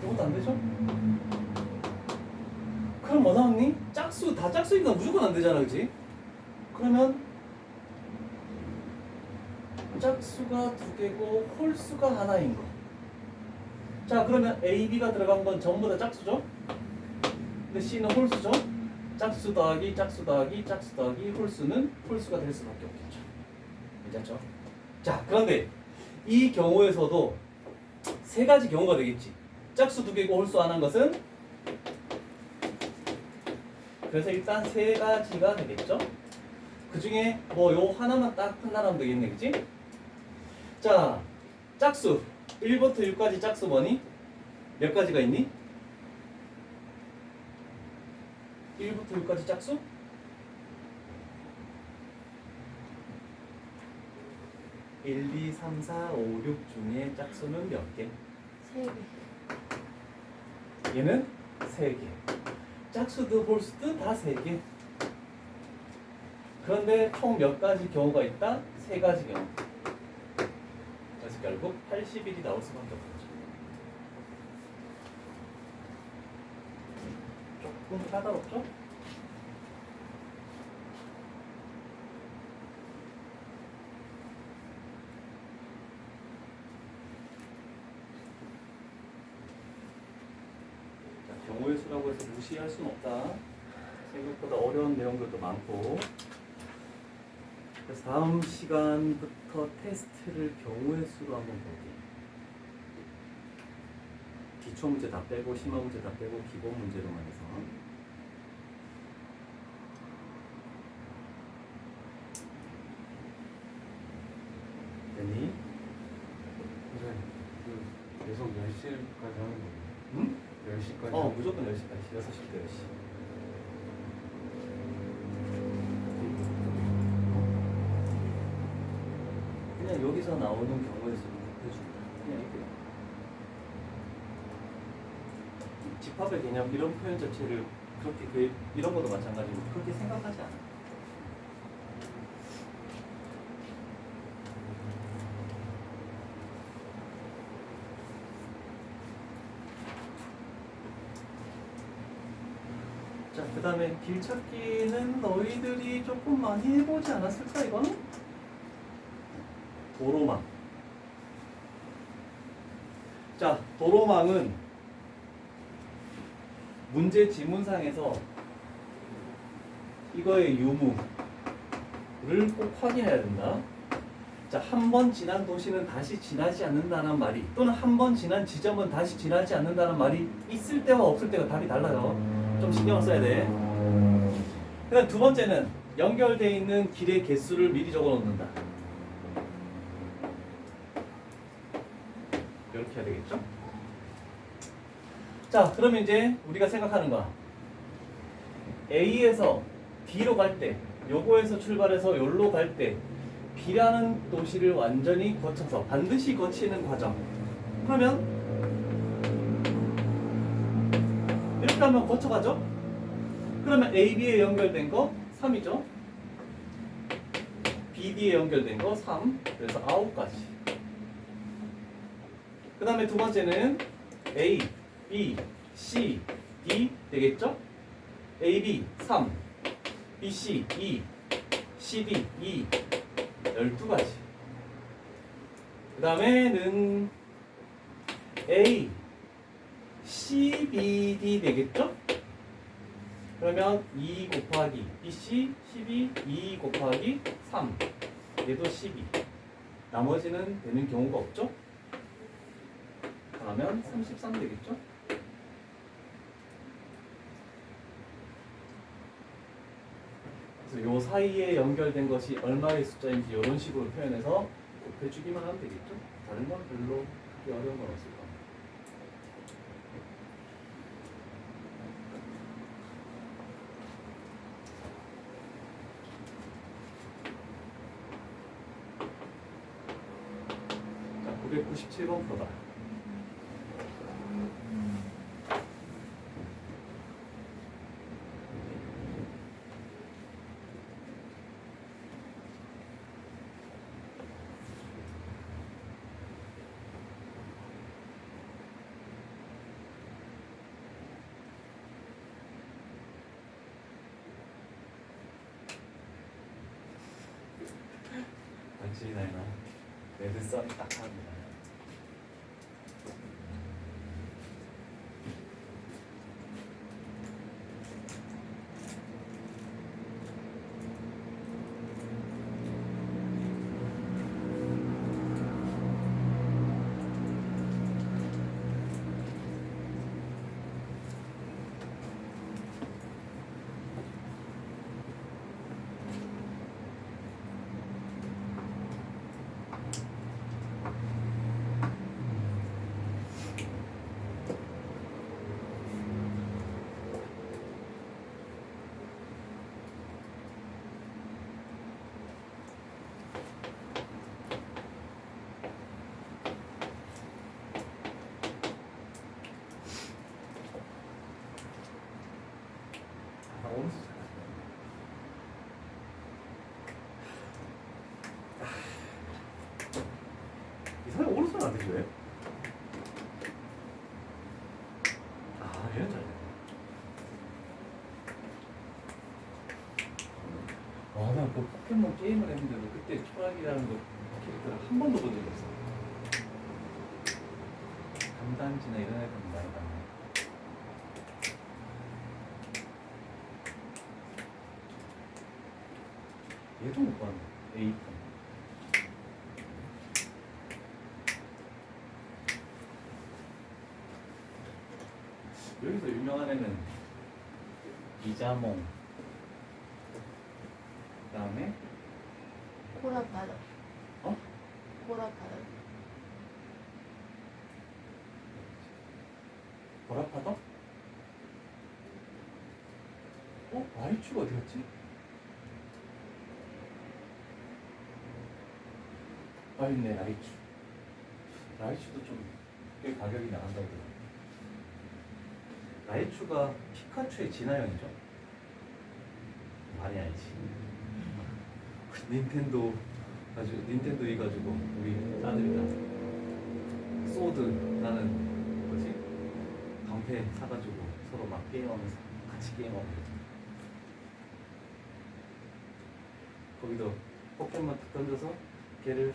이것도 안 되죠? 그럼 뭐 나왔니? 짝수, 다 짝수니까 무조건 안 되잖아, 그지? 그러면 짝수가 2개고 홀수가 하나인 거. 자, 그러면 A, B가 들어간 건 전부 다 짝수죠? 근데 C는 홀수죠? 짝수 더하기 짝수 더하기 짝수 더하기 홀수는 홀수가 될 수밖에 없겠죠. 괜찮죠? 자, 그런데 이 경우에서도 세 가지 경우가 되겠지. 짝수 2개고 홀수 안 한 것은 그래서 일단 세 가지가 되겠죠. 그 중에 뭐 요 하나만 딱 판단하면 되겠네, 그치? 자, 짝수 1부터 6까지 짝수 뭐니? 몇 가지가 있니? 1부터 6까지 짝수? 1, 2, 3, 4, 5, 6 중에 짝수는 몇 개? 3개. 얘는 3개. 짝수도 홀수도 다 3개. 그런데 총 몇 가지 경우가 있다? 3가지 경우. 그래서 결국 81이 나올 수밖에 없죠. 조금 까다롭죠? 자, 경우의 수라고 해서 무시할 수는 없다. 생각보다 어려운 내용들도 많고. 그래서 다음 시간부터 테스트를 경우의 수로 한번 볼게요. 기초 문제 다 빼고 심화 문제 다 빼고 기본 문제로만 해서. 됐니? 선생님, 그 계속 10시까지 하는 거예요? 응? 10시까지? 무조건 10시까지. 6시부터 10시. 그냥 여기서 나오는 경우의 수를 해준다. 그냥 이렇게. 집합의 개념 이런 표현 자체를 그렇게 이런 것도 마찬가지로 그렇게 생각하지 않아. 자, 그 다음에 길찾기는 너희들이 조금 많이 해보지 않았을까, 이거는? 도로망. 자, 도로망은 문제 지문상에서 이거의 유무를 꼭 확인해야 된다. 자, 한 번 지난 도시는 다시 지나지 않는다는 말이, 또는 한 번 지난 지점은 다시 지나지 않는다는 말이 있을 때와 없을 때가 답이 달라요. 좀 신경을 써야 돼. 그다음 두 번째는 연결되어 있는 길의 개수를 미리 적어 놓는다. 이렇게 해야 되겠죠? 자, 그러면 이제 우리가 생각하는 거야. A에서 B로 갈 때, 요거에서 출발해서 요로 갈 때 B라는 도시를 완전히 거쳐서 반드시 거치는 과정. 그러면 이렇게 하면 거쳐가죠? 그러면 AB에 연결된 거 3이죠? BD에 연결된 거 3. 그래서 9가지. 그 다음에 두 번째는 A, B, C, D 되겠죠? A, B 3, B, C 2, C, D 2. 12가지. 그 다음에는 A, C, B, D 되겠죠? 그러면 2 곱하기 BC 12, 2 곱하기 3. 얘도 12. 나머지는 되는 경우가 없죠? 그러면 33 되겠죠? 그래서 요 사이에 연결된 것이 얼마의 숫자인지 이런 식으로 표현해서 곱해주기만 하면 되겠죠? 다른 건 별로 크게 어려운 건 없을 겁니다. 자, 997번 풀어봐. 당신이 나이나 레드썬이 딱 합니다. 이 사람이 오른손 안 되지 왜? 아, 얘는 잘해. 와, 나 그 포켓몬 게임을 했는데도 그때 초락이라는 거 캐릭터를 한 번도 본 적이 없어. 담당지나 이런 애들 많이 봤네. 얘도 못 봤네. 에이폰. 여기서 유명한 애는 이자몽. 그 다음에 고라파도. 어? 고라파도. 보라파더? 어? 라이츄가 어디 갔지? 아, 있네, 라이츄. 라이츄도 좀 꽤 가격이 나간다고 그러더라고요. 라이츄가 피카츄의 진화형이죠? 많이 알지. 닌텐도 닌텐도 해가지고 우리 아들이랑 소드 나는 뭐지? 방패 사가지고 서로 막 게임하면서 같이 게임하고 거기도 포켓몬 딱 던져서 걔를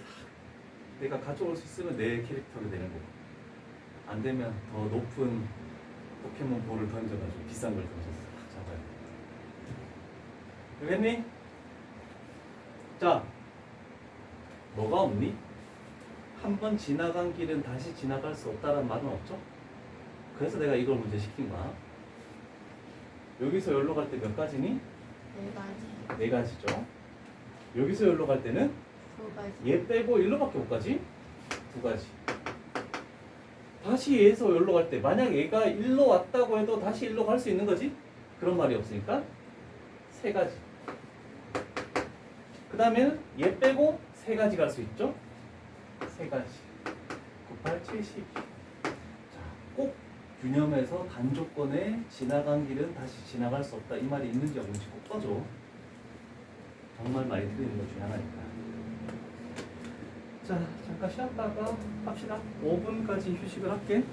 내가 가져올 수 있으면 내 캐릭터가 되는 거고 안 되면 더 높은 포켓몬 볼을 던져가지고 비싼 걸 던져서 잡아야 돼. 알겠니? 자, 뭐가 없니? 한 번 지나간 길은 다시 지나갈 수 없다는 말은 없죠? 그래서 내가 이걸 문제 시킨 거야. 여기서 여기로 갈 때 몇 가지니? 4가지. 4가지죠. 여기서 여기로 갈 때는 2가지. 얘 빼고 일로밖에 못 가지? 2가지. 다시 얘에서 여기로 갈 때 만약 얘가 일로 왔다고 해도 다시 일로 갈 수 있는 거지? 그런 말이 없으니까 3가지. 그 다음에는 얘 빼고 세 가지 갈 수 있죠? 세 가지. 98, 70. 자, 꼭 균형에서 단조건에 지나간 길은 다시 지나갈 수 없다. 이 말이 있는지 없는지 꼭 써줘. 정말 많이 틀리는 것 중에 하나니까. 자, 잠깐 쉬었다가 합시다. 5분까지 휴식을 할게.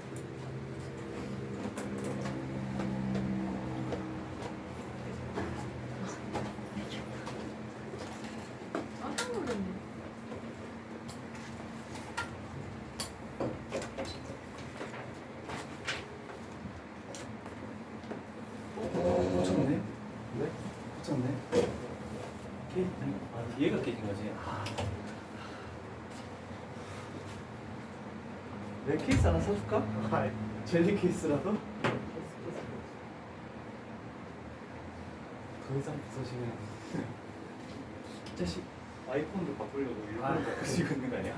깜짝 놀랐네. 고쳤네. 왜? 고쳤네. 뒤에가 깨진 거지. 내 케이스 하나 사줄까? 아, 젤리 케이스라도? 더 이상 부서지면 자식 아이폰도 바꾸려고 일부러 바꾸시고 있는 거 아니야?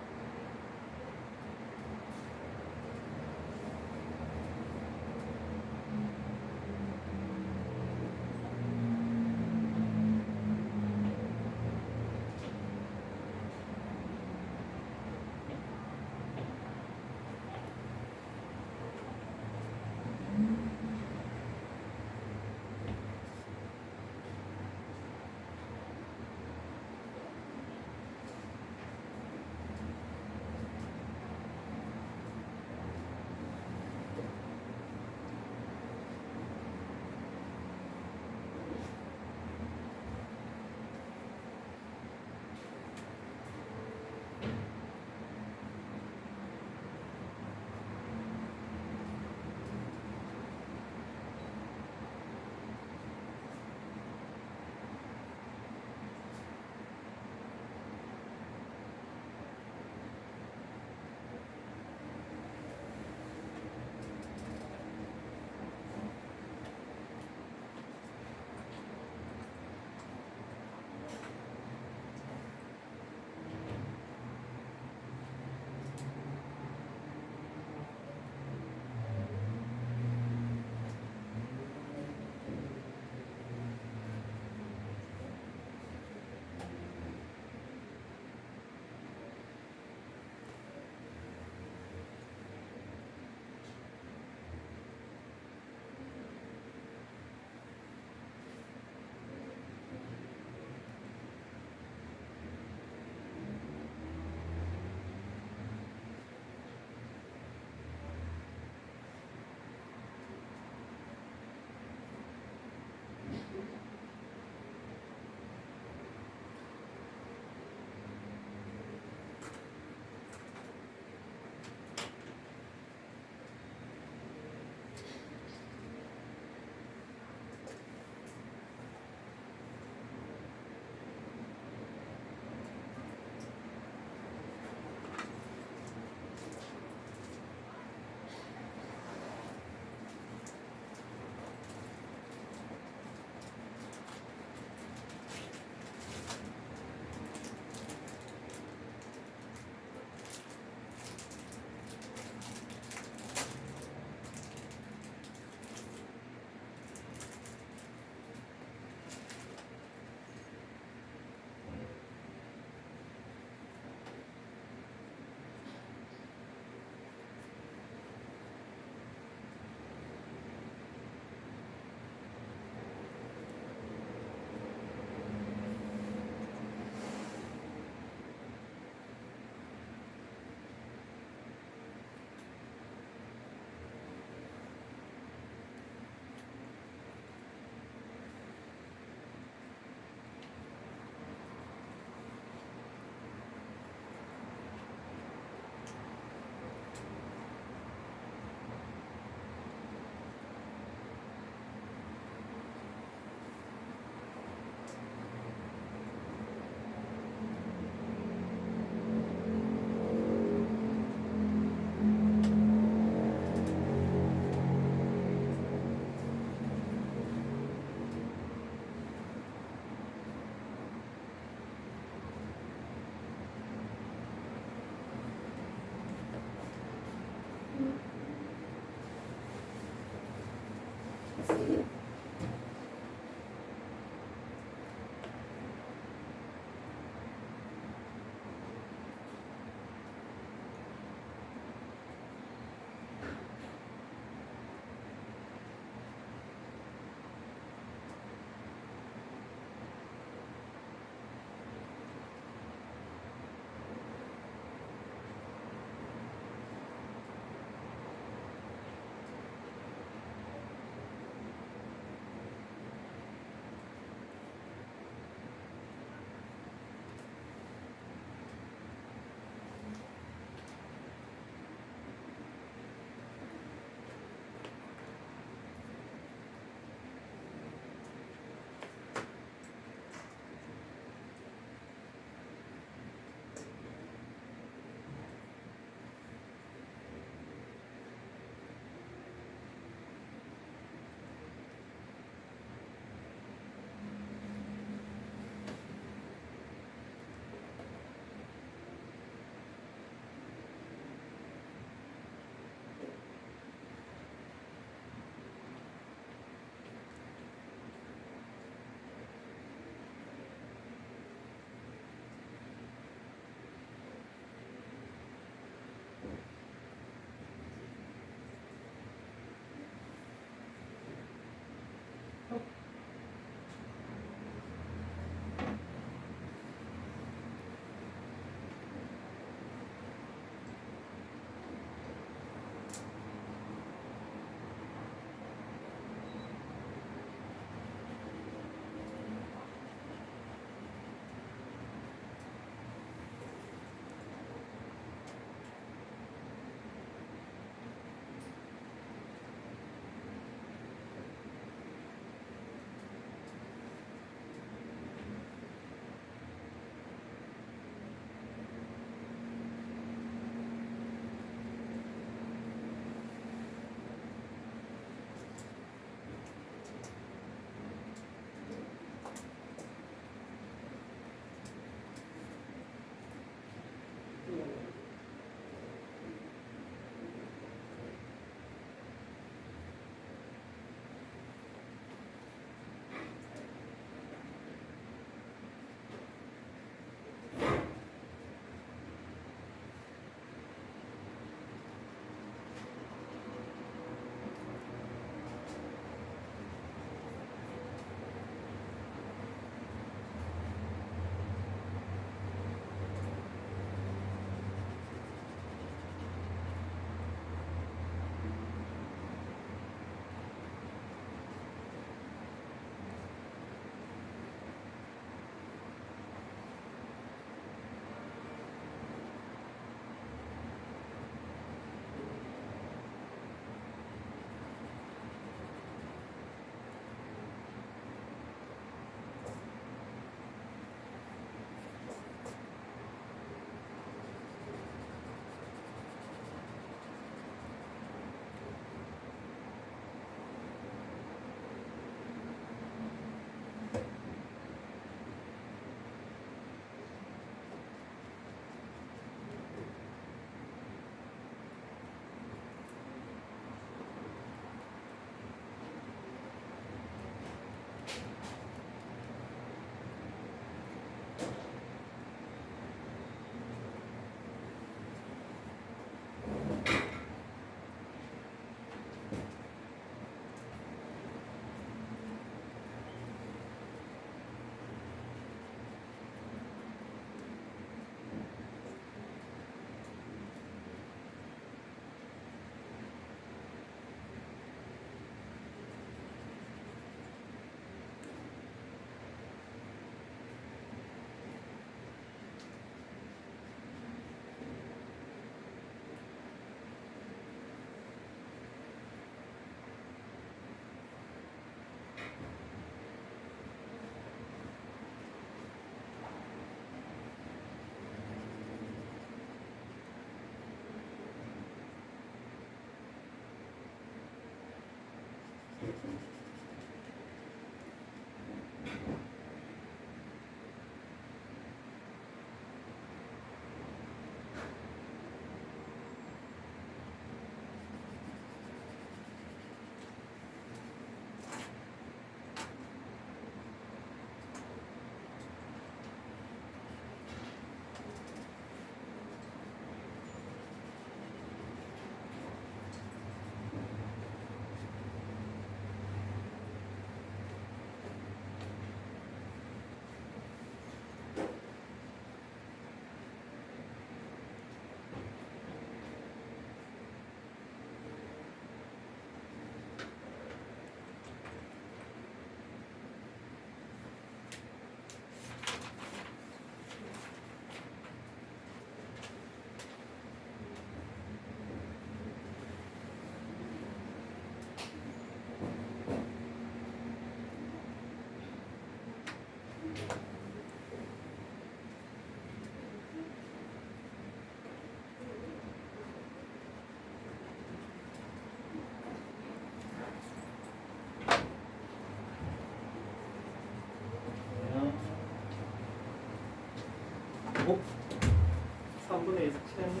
3분의 1 삭제했네.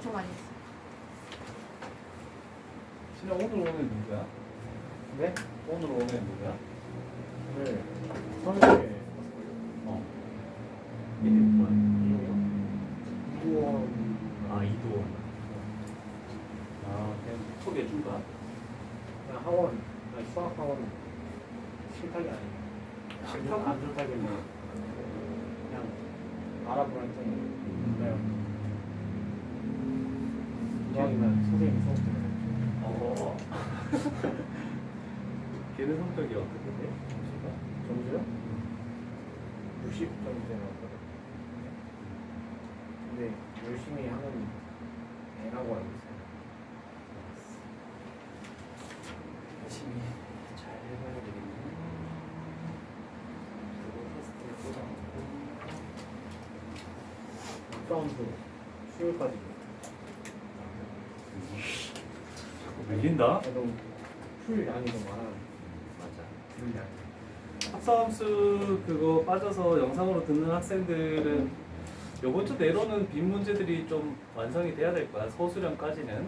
저 많이 했어. 진아 오늘 오면 누구야? 네? 오늘 오면 누구야? 오늘 서울에 어. 이름이 뭐야? 이도원 아 이도원. 아 그냥 소개해 준 거야? 그냥 학원, 아니, 수학 학원 실탁이 아니에요. 실탁? 안 좋다길래 그냥 알아보라 했더니 몰라요. 이왕이면 선생님이 수업 들어요. 어. 걔는 성격이 어떻게 돼? 점수요? 60점 되나거든. 근데 열심히 하는 애라고 알고 있어요. 열심히 잘 해봐야 되겠네. 그리고 테스트를 사운드 수요일까지. 자꾸 밀린다. 너무 풀 양이 너무 많아. 맞아. 풀 양이. 합성함수 그거 빠져서 영상으로 듣는 학생들은 요번 주 내로는 빈 문제들이 좀 완성이 돼야 될 거야. 소수령까지는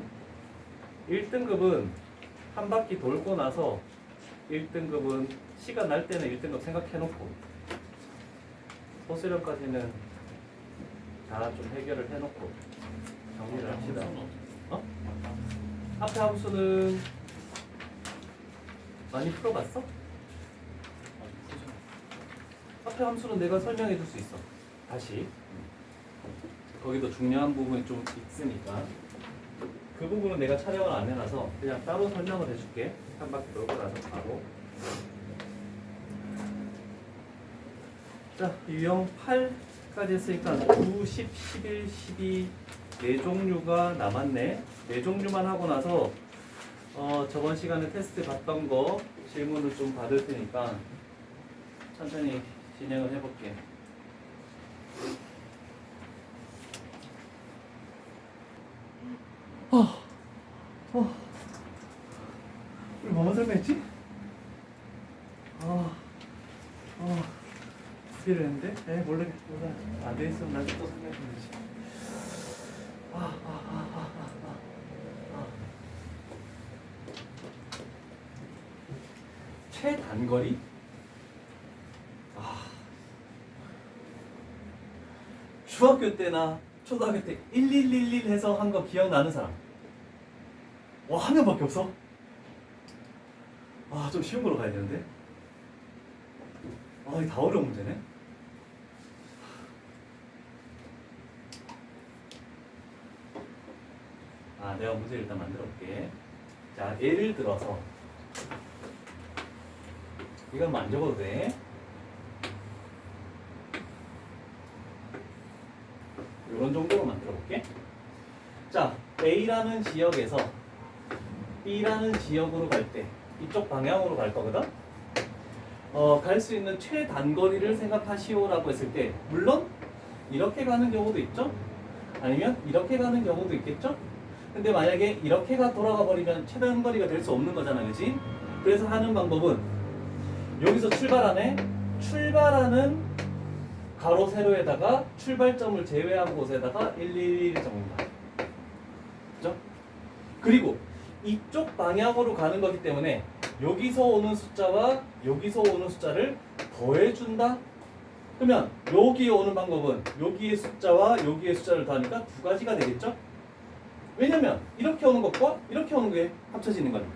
1등급은 한 바퀴 돌고 나서 1등급은 시간 날 때는 1등급 생각해놓고 소수령까지는 다 좀 해결을 해놓고 정리를 합시다. 어? 앞에 함수는 많이 풀어봤어? 앞에 함수는 내가 설명해 줄 수 있어. 다시. 거기도 중요한 부분이 좀 있으니까. 그 부분은 내가 촬영을 안 해놔서 그냥 따로 설명을 해줄게. 한 바퀴 돌고 나서 바로. 자, 유형 8까지 했으니까 9, 10, 11, 12 네 종류가 남았네. 네 종류만 하고 나서 저번 시간에 테스트 봤던 거 질문을 좀 받을 테니까 천천히 진행을 해볼게. 우리 뭐만 설명했지? 두 개를 했는데? 몰라. 안 돼 있으면 나중에 또 설명해 주지. 최단거리? 중학교 때나 초등학교 때 1111 해서 한 거 기억나는 사람? 와, 한 명밖에 없어? 좀 쉬운 걸로 가야 되는데? 이게 다 어려운 문제네? 내가 문제 일단 만들어 볼게. 자, 예를 들어서 이건 안 적어도 돼. 이런 정도로 만들어 볼게. 자, A라는 지역에서 B라는 지역으로 갈 때 이쪽 방향으로 갈 거거든. 갈 수 있는 최단거리를 생각하시오라고 했을 때 물론 이렇게 가는 경우도 있죠. 아니면 이렇게 가는 경우도 있겠죠. 근데 만약에 이렇게가 돌아가 버리면 최단거리가 될 수 없는 거잖아, 그렇지? 그래서 하는 방법은 여기서 출발하는 가로 세로에다가 출발점을 제외한 곳에다가 111 적는다. 그죠? 그리고 이쪽 방향으로 가는 거기 때문에 여기서 오는 숫자와 여기서 오는 숫자를 더해준다. 그러면 여기에 오는 방법은 여기의 숫자와 여기의 숫자를 더하니까 두 가지가 되겠죠? 왜냐면 이렇게 오는 것과 이렇게 오는 게 합쳐지는 거니까.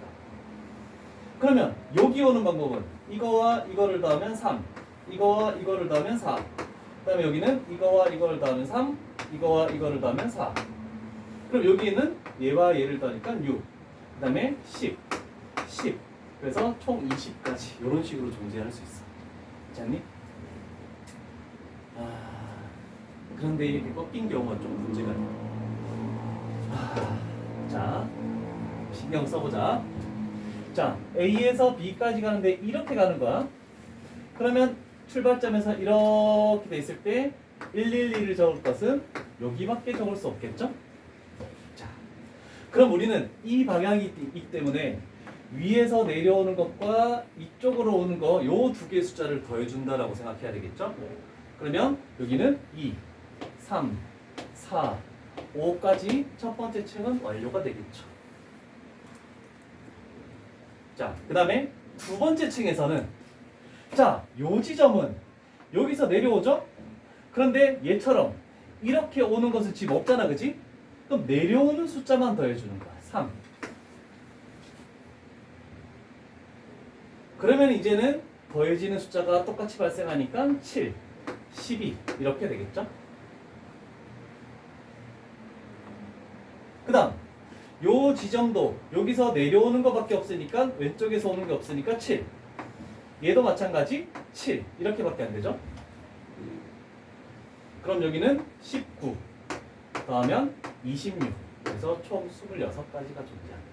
그러면 여기 오는 방법은 이거와 이거를 더하면 3, 이거와 이거를 더하면 4. 그 다음에 여기는 이거와 이거를 더하면 3, 이거와 이거를 더하면 4. 그럼 여기에는 얘와 얘를 더하니까 6. 그 다음에 10, 10. 그래서 총 20까지 이런 식으로 존재할 수 있어. 괜찮니? 그런데 이렇게 꺾인 경우가 좀 문제가 돼요. 자, 신경 써보자. 자, A에서 B까지 가는데 이렇게 가는 거야. 그러면 출발점에서 이렇게 돼 있을 때 111을 적을 것은 여기밖에 적을 수 없겠죠? 자, 그럼 우리는 이 방향이 있기 때문에 위에서 내려오는 것과 이쪽으로 오는 거 요 두 개의 숫자를 더해준다라고 생각해야 되겠죠? 그러면 여기는 2, 3, 4, 5까지 첫 번째 층은 완료가 되겠죠. 자, 그 다음에 두 번째 층에서는 자, 요 지점은 여기서 내려오죠? 그런데 얘처럼 이렇게 오는 것은 지금 없잖아, 그지? 그럼 내려오는 숫자만 더해주는 거야. 3. 그러면 이제는 더해지는 숫자가 똑같이 발생하니까 7, 12 이렇게 되겠죠? 그 다음 요 지점도 여기서 내려오는 것밖에 없으니까 왼쪽에서 오는 게 없으니까 7. 얘도 마찬가지 7 이렇게밖에 안 되죠? 그럼 여기는 19 더하면 26 그래서 총 26가지가 존재한다.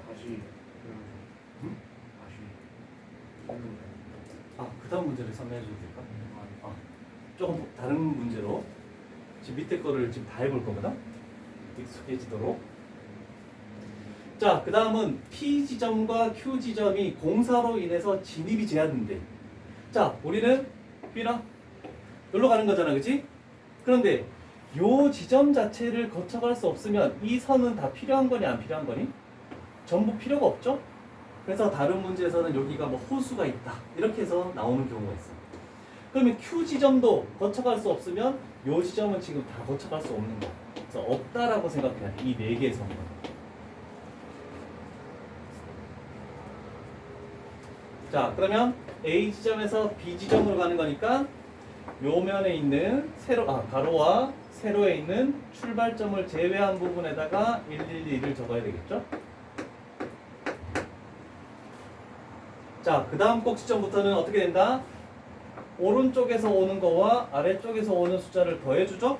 다시 다시 그 다음 문제를 설명해 줘도 될까? 조금 다른 문제로 지금 밑에 거를 지금 다 해볼 거거든? 익숙해지도록. 자, 그 다음은 P 지점과 Q 지점이 공사로 인해서 진입이 제한된대. 자, 우리는 B랑 여기로 가는 거잖아, 그치? 그런데 요 지점 자체를 거쳐갈 수 없으면 이 선은 다 필요한 거니 안 필요한 거니? 전부 필요가 없죠? 그래서 다른 문제에서는 여기가 뭐 호수가 있다 이렇게 해서 나오는 경우가 있어. 그러면 Q 지점도 거쳐갈 수 없으면 요 지점은 지금 다 거쳐갈 수 없는 거야. 그래서 없다라고 생각해야 돼. 이 네 개의 선은. 자, 그러면 A 지점에서 B 지점으로 가는 거니까 요 면에 있는 가로와 세로에 있는 출발점을 제외한 부분에다가 112를 적어야 되겠죠? 자, 그 다음 꼭지점부터는 어떻게 된다? 오른쪽에서 오는 거와 아래쪽에서 오는 숫자를 더해주죠?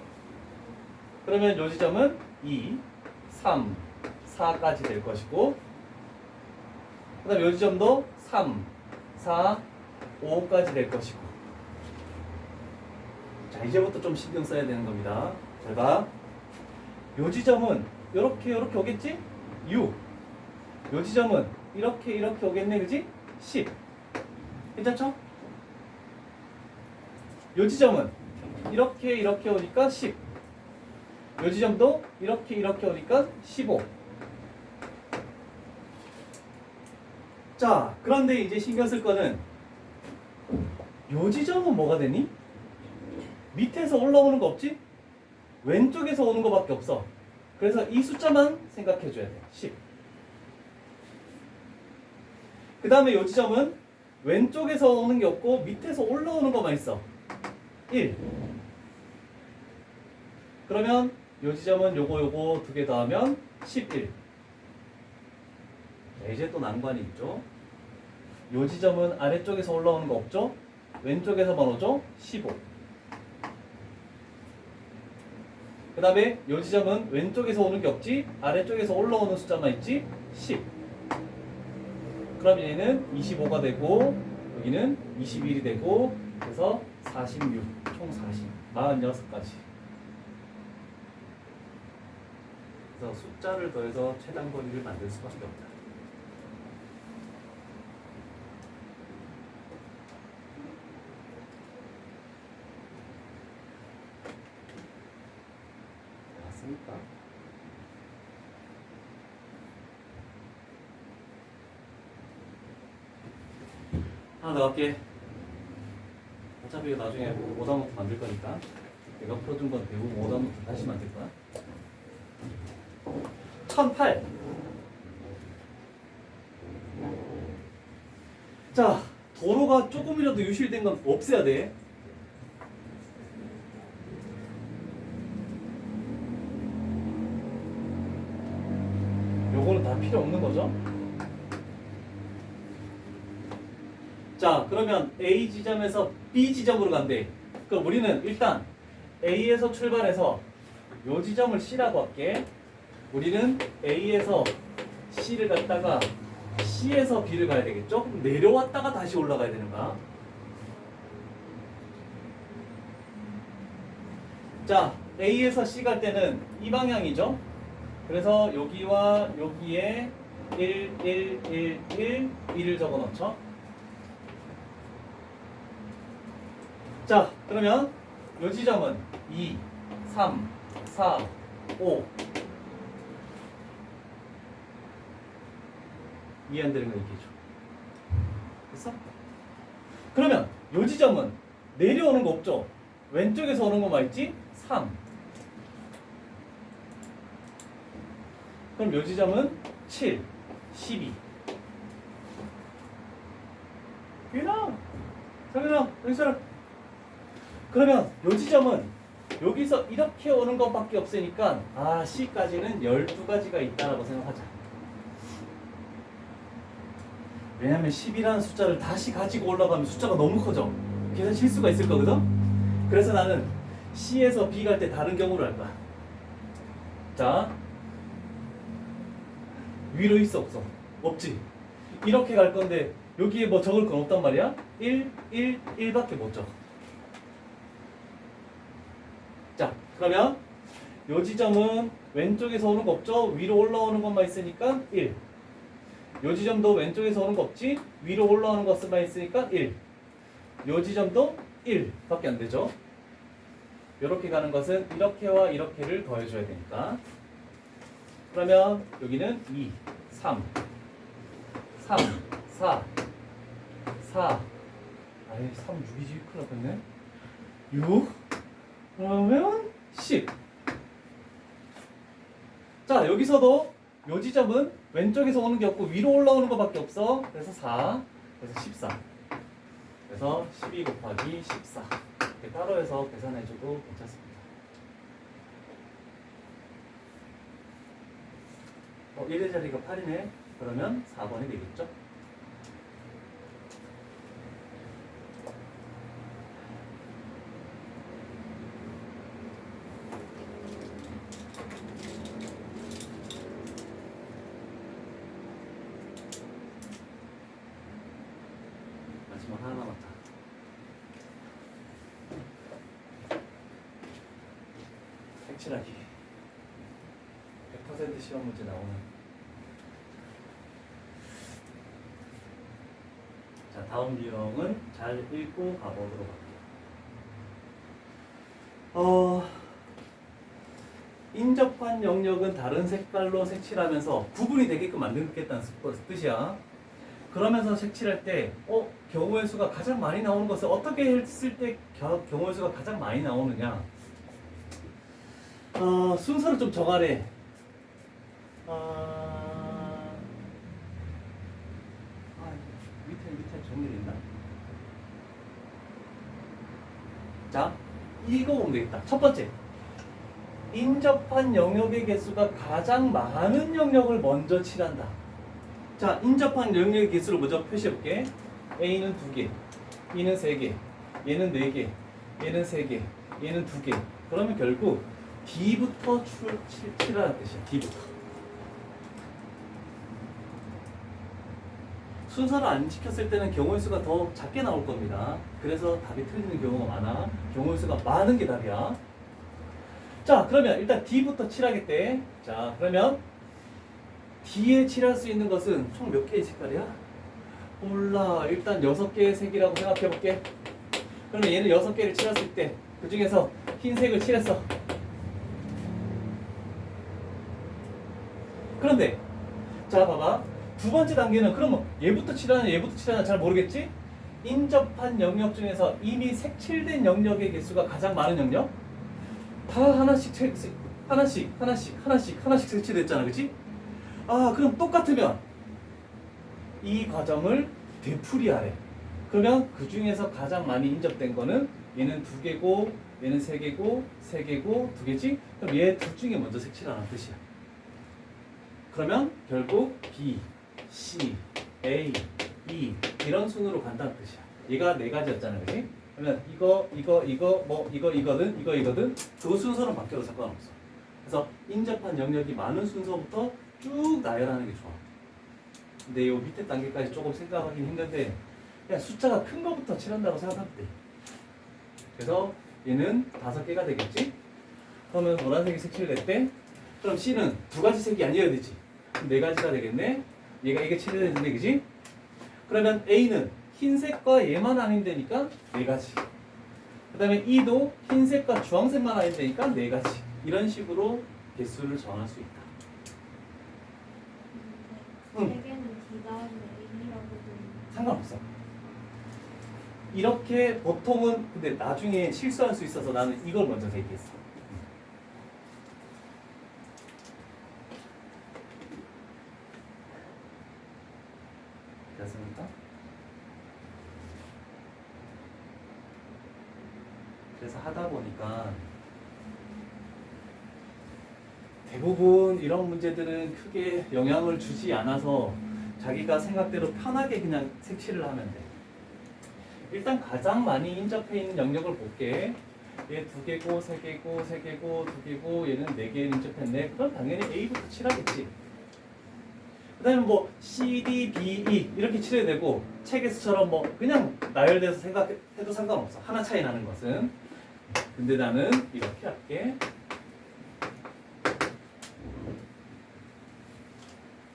그러면 요 지점은 2, 3, 4까지 될 것이고 그 다음 요 지점도 3, 4, 5까지 될 것이고 자, 이제부터 좀 신경 써야 되는 겁니다. 잘 봐. 요 지점은 요렇게 오겠지? 6. 요 지점은 이렇게 오겠네, 그지? 10. 괜찮죠? 요 지점은 이렇게 오니까 10. 요 지점도 이렇게 오니까 15. 자, 그런데 이제 신경 쓸 거는 요 지점은 뭐가 되니? 밑에서 올라오는 거 없지? 왼쪽에서 오는 거밖에 없어. 그래서 이 숫자만 생각해 줘야 돼. 10. 그 다음에 요 지점은 왼쪽에서 오는 게 없고 밑에서 올라오는 것만 있어. 1. 그러면 요 지점은 요거 두 개 더하면 11. 자, 이제 또 난관이 있죠. 요 지점은 아래쪽에서 올라오는 거 없죠? 왼쪽에서만 오죠? 15. 그 다음에 요 지점은 왼쪽에서 오는 게 없지? 아래쪽에서 올라오는 숫자만 있지? 10. 그럼 얘는 25가 되고 여기는 21이 되고 그래서 46, 총 46가지. 그래서 숫자를 더해서 최단 거리를 만들 수밖에 없다. 맞습니까? 하나 더 할게. 어차피 이거 나중에 오답노트 만들 거니까 내가 풀어준 건 배우고 오답노트 다시 만들 거야. 1008. 자, 도로가 조금이라도 유실된 건 없애야 돼. 요거는 다 필요 없는 거죠. 자, 그러면 A 지점에서 B 지점으로 간대. 그럼 우리는 일단 A에서 출발해서 요 지점을 C라고 할게. 우리는 A에서 C를 갔다가 C에서 B를 가야 되겠죠? 그럼 내려왔다가 다시 올라가야 되는 거야. 자, A에서 C 갈 때는 이 방향이죠? 그래서 여기와 여기에 1, 1, 1, 1, 1을 적어 넣죠. 자, 그러면 요 지점은 2, 3, 4, 5. 이해 안 되는 거 얘기해줘. 됐어? 그러면 요 지점은 내려오는 거 없죠? 왼쪽에서 오는 거만 있지? 3. 그럼 요 지점은 7, 12. 유나! 상윤아, 여기 서라. 그러면 요 지점은 여기서 이렇게 오는 것밖에 없으니까 C까지는 12가지가 있다라고 생각하자. 왜냐면 10이라는 숫자를 다시 가지고 올라가면 숫자가 너무 커져. 계산 실수가 있을 거거든. 그래서 나는 C에서 B 갈 때 다른 경우를 할 거야. 자, 위로 있어 없어? 없지. 이렇게 갈 건데 여기에 뭐 적을 건 없단 말이야. 1, 1, 1밖에 못 적어. 자, 그러면 요 지점은 왼쪽에서 오는 거 없죠? 위로 올라오는 것만 있으니까 1. 요 지점도 왼쪽에서 오는 거 없지? 위로 올라오는 것만 있으니까 1. 요 지점도 1밖에 안 되죠? 이렇게 가는 것은 이렇게와 이렇게를 더해줘야 되니까. 그러면 여기는 2, 3, 3, 4, 4. 아이, 3, 6이지. 큰일 났네. 6. 그러면 10. 자, 여기서도 요 지점은 왼쪽에서 오는 게 없고 위로 올라오는 것밖에 없어. 그래서 4. 그래서 14. 그래서 12 곱하기 14. 이렇게 따로 해서 계산해줘도 괜찮습니다. 1의 자리가 8이네. 그러면 4번이 되겠죠? 마지막 하나 남았다. 색칠하기. 100% 시험 문제 나오는. 자, 다음 유형은 잘 읽고 가보도록 할게요. 인접한 영역은 다른 색깔로 색칠하면서 구분이 되게끔 만들겠다는 뜻이야. 그러면서 색칠할 때 경우의 수가 가장 많이 나오는 것을 어떻게 했을 때 경우의 수가 가장 많이 나오느냐. 순서를 좀 정하래. 밑에 정리됐나? 자, 이거 보면 되겠다. 첫 번째, 인접한 영역의 개수가 가장 많은 영역을 먼저 칠한다. 자, 인접한 영역의 개수를 먼저 표시해볼게. A는 2개, B는 3개, 얘는 4개, 얘는 3개, 얘는 2개. 그러면 결국 D부터 칠하라는 뜻이야. D부터. 순서를 안 지켰을 때는 경우의 수가 더 작게 나올 겁니다. 그래서 답이 틀리는 경우가 많아. 경우의 수가 많은 게 답이야. 자, 그러면 일단 D부터 칠하겠대. 자, 그러면 D에 칠할 수 있는 것은 총 몇 개의 색깔이야? 몰라. 일단 6개의 색이라고 생각해볼게. 그러면 얘는 6개를 칠했을 때 그 중에서 흰색을 칠했어. 그런데 자, 봐봐. 두 번째 단계는 그러면 얘부터 칠하냐 잘 모르겠지? 인접한 영역 중에서 이미 색칠된 영역의 개수가 가장 많은 영역? 다 하나씩 색칠됐잖아, 그치? 그럼 똑같으면 이 과정을 되풀이하래. 그러면 그 중에서 가장 많이 인접된 거는 얘는 2개고, 얘는 3개고, 3개고, 2개지? 그럼 얘 둘 중에 먼저 색칠하라는 뜻이야. 그러면 결국 B, C, A, E 이런 순으로 간다는 뜻이야. 얘가 4가지였잖아, 그치? 그러면 이거든 그 순서는 바뀌어도 상관없어. 그래서 인접한 영역이 많은 순서부터 쭉 나열하는 게 좋아. 근데 이 밑에 단계까지 조금 생각하긴 힘든데 그냥 숫자가 큰 거부터 칠한다고 생각하면 돼. 그래서 얘는 5개가 되겠지? 그러면 노란색이 색칠될 때 그럼 C는 두 가지 색이 아니어야 되지. 그럼 네 가지가 되겠네. 얘가 이게 칠해야 되는데, 그지? 그러면 A는 흰색과 얘만 아니면 되니까 네 가지. 그 다음에 E도 흰색과 주황색만 아니면 되니까 네 가지. 이런 식으로 개수를 정할 수 있다. 응. 세 개는 D 다음에 A라고 되는. 상관없어. 이렇게 보통은 근데 나중에 실수할 수 있어서 나는 이걸 먼저 얘기했어. 됐습니까? 그래서 하다 보니까 대부분 이런 문제들은 크게 영향을 주지 않아서 자기가 생각대로 편하게 그냥 색칠을 하면 돼. 일단 가장 많이 인접해 있는 영역을 볼게. 얘 두 개고, 세 개고, 세 개고, 두 개고, 얘는 네 개 인접했네. 그럼 당연히 A부터 칠하겠지. 그 다음에 뭐 C, D, B, E 이렇게 칠해야 되고 책에서처럼 뭐 그냥 나열돼서 생각해도 상관없어. 하나 차이 나는 것은. 근데 나는 이렇게 할게.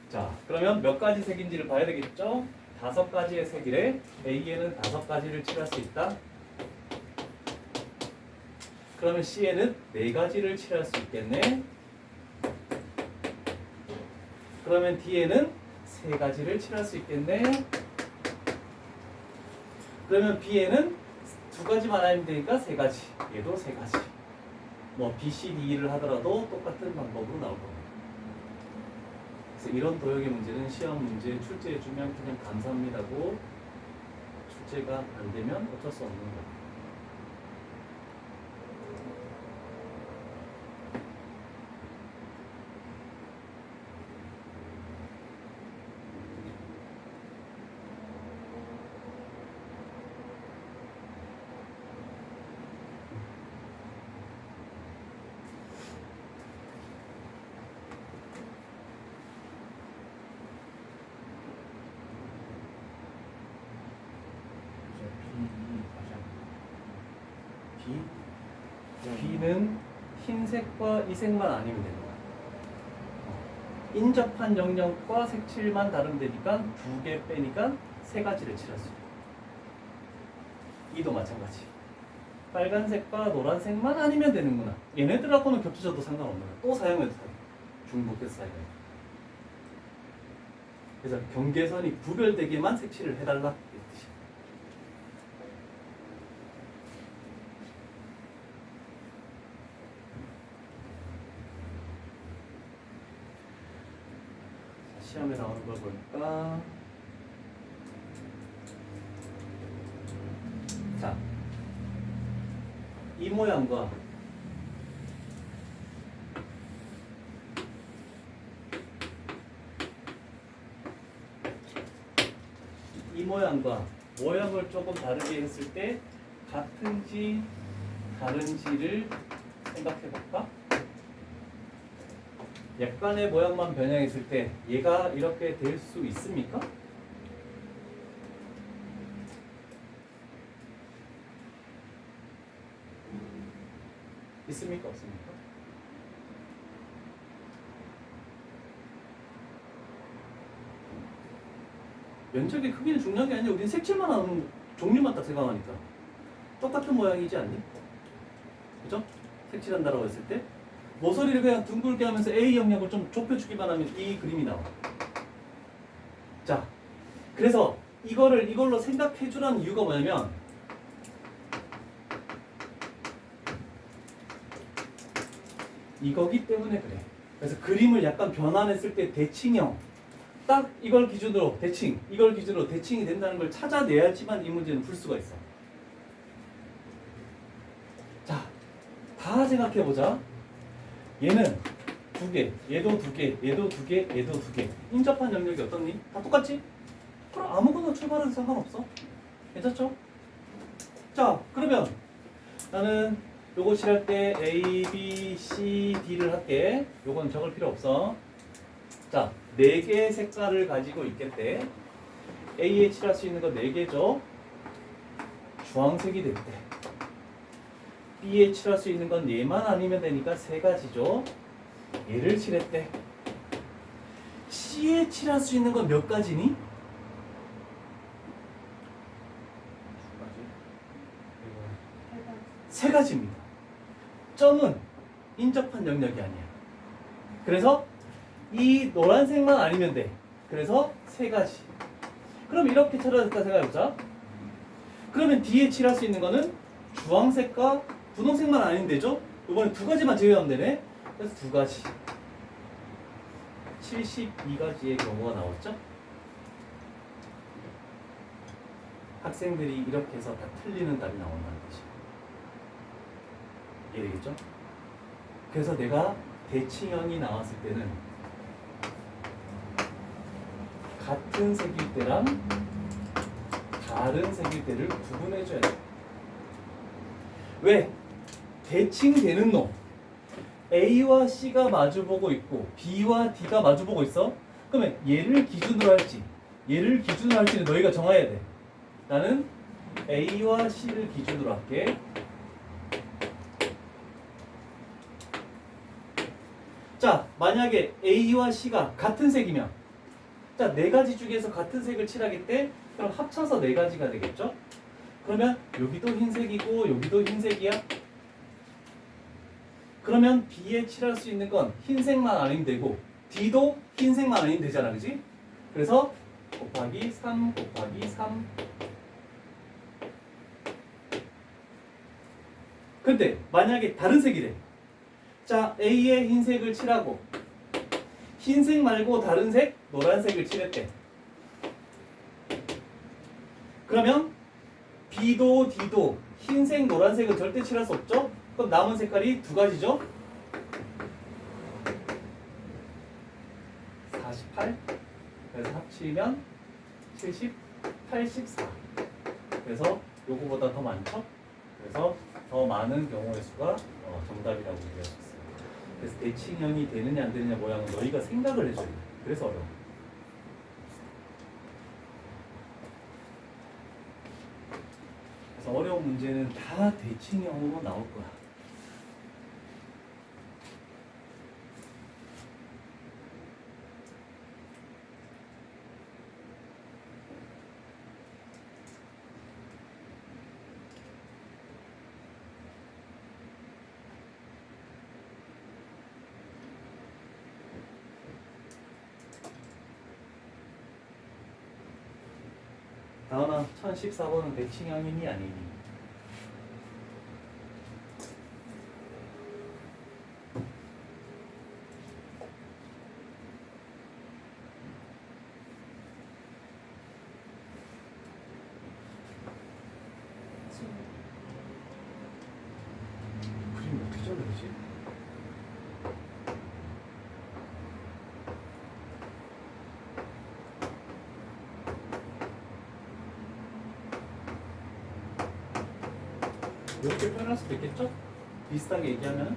자, 그러면 몇 가지 색인지를 봐야 되겠죠? 5가지의 색이래. A에는 5가지를 칠할 수 있다. 그러면 C에는 4가지를 칠할 수 있겠네. 그러면 D에는 3가지를 칠할 수 있겠네. 그러면 B에는 2가지만 아니면 되니까 3가지. 얘도 3가지. 뭐 B, C, D를 하더라도 똑같은 방법으로 나올 겁니다. 그래서 이런 도형의 문제는 시험 문제 출제해주면 그냥 감사합니다고, 출제가 안 되면 어쩔 수 없는 거예요. B는 흰색과 이 색만 아니면 되는 거야. 인접한 영역과 색칠만 다르면 되니까 2개 빼니까 3가지를 칠할 수 있고, E도 마찬가지. 빨간색과 노란색만 아니면 되는구나. 얘네들하고는 겹쳐져도 상관없는 거야. 또 사용해도 돼. 중복해서 사용해. 그래서 경계선이 구별되게만 색칠을 해달라. 이 뜻이야. 시험에 나오는 걸 볼까? 자, 이 모양과 이 모양과 모양을 조금 다르게 했을 때 같은지 다른지를 생각해 볼까? 약간의 모양만 변형했을 때 얘가 이렇게 될 수 있습니까? 있습니까? 없습니까? 면적의 크기는 중요한 게 아니라 우리는 색칠만 하는 종류만 딱 생각하니까 똑같은 모양이지 않니? 그죠? 색칠한다라고 했을 때 모서리를 그냥 둥글게 하면서 A 영역을 좀 좁혀주기만 하면 이 그림이 나와. 자, 그래서 이걸로 생각해주라는 이유가 뭐냐면 이거기 때문에 그래. 그래서 그림을 약간 변환했을 때 대칭형, 딱 이걸 기준으로 대칭, 이걸 기준으로 대칭이 된다는 걸 찾아내야지만 이 문제는 풀 수가 있어. 자, 다 생각해보자. 얘는 2개, 얘도 2개, 얘도 2개, 얘도 2개. 인접한 영역이 어떻니? 다 똑같지? 그럼 아무거나 출발해도 상관없어. 괜찮죠? 자, 그러면 나는 요거 칠할 때 A, B, C, D를 할게. 요건 적을 필요 없어. 자, 4개의 색깔을 가지고 있겠대. A에 칠할 수 있는 건 4개죠. 주황색이 됐대. B에 칠할 수 있는 건 얘만 아니면 되니까 3가지죠. 얘를 칠했대. C에 칠할 수 있는 건 몇 가지니? 두 가지. 대단. 세 가지입니다. 점은 인접한 영역이 아니야. 그래서 이 노란색만 아니면 돼. 그래서 세 가지. 그럼 이렇게 찾아냈다 생각해보자. 그러면 D에 칠할 수 있는 거는 주황색과 분홍색만 아니면 되죠? 이번에 두 가지만 제외하면 되네. 그래서 두 가지. 72가지의 경우가 나왔죠? 학생들이 이렇게 해서 다 틀리는 답이 나온다는 뜻이야. 이해되겠죠? 그래서 내가 대칭형이 나왔을 때는 같은 색일 때랑 다른 색일 때를 구분해줘야 돼. 왜? 대칭되는 놈 A와 C가 마주보고 있고 B와 D가 마주보고 있어? 그러면 얘를 기준으로 할지 얘를 기준으로 할지는 너희가 정해야 돼. 나는 A와 C를 기준으로 할게. 자, 만약에 A와 C가 같은 색이면 자, 네 가지 중에서 같은 색을 칠하겠대? 그럼 합쳐서 네 가지가 되겠죠? 그러면 여기도 흰색이고 여기도 흰색이야? 그러면 B에 칠할 수 있는 건 흰색만 아니면 되고 D도 흰색만 아니면 되잖아, 그지? 그래서 곱하기 3 곱하기 3. 근데 만약에 다른 색이래. 자, A에 흰색을 칠하고 흰색 말고 다른 색, 노란색을 칠했대. 그러면 B도 D도 흰색, 노란색은 절대 칠할 수 없죠? 그럼 남은 색깔이 두 가지죠? 48. 그래서 합치면 70, 84. 그래서 요거보다 더 많죠? 그래서 더 많은 경우의 수가 정답이라고 얘기할 수 있어요. 그래서 대칭형이 되느냐 안 되느냐 모양은 너희가 생각을 해줘야 돼. 그래서 어려워. 그래서 어려운 문제는 다 대칭형으로 나올 거야. 다음은 1014번은 대칭형이니 아니니? 그림 어떻게 잘라야지? 이렇게 표현할 수도 있겠죠? 비슷하게 얘기하면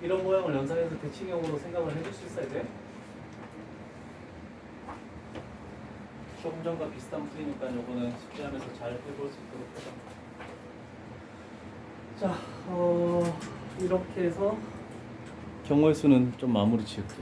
이런 모양을 연상해서 대칭형으로 생각을 해줄 수 있어야 돼. 조금 전과 비슷한 풀이니까 요거는 숙제하면서 잘 해볼 수 있도록 해봐. 자, 이렇게 해서 경우의 수는 좀 마무리 지을게.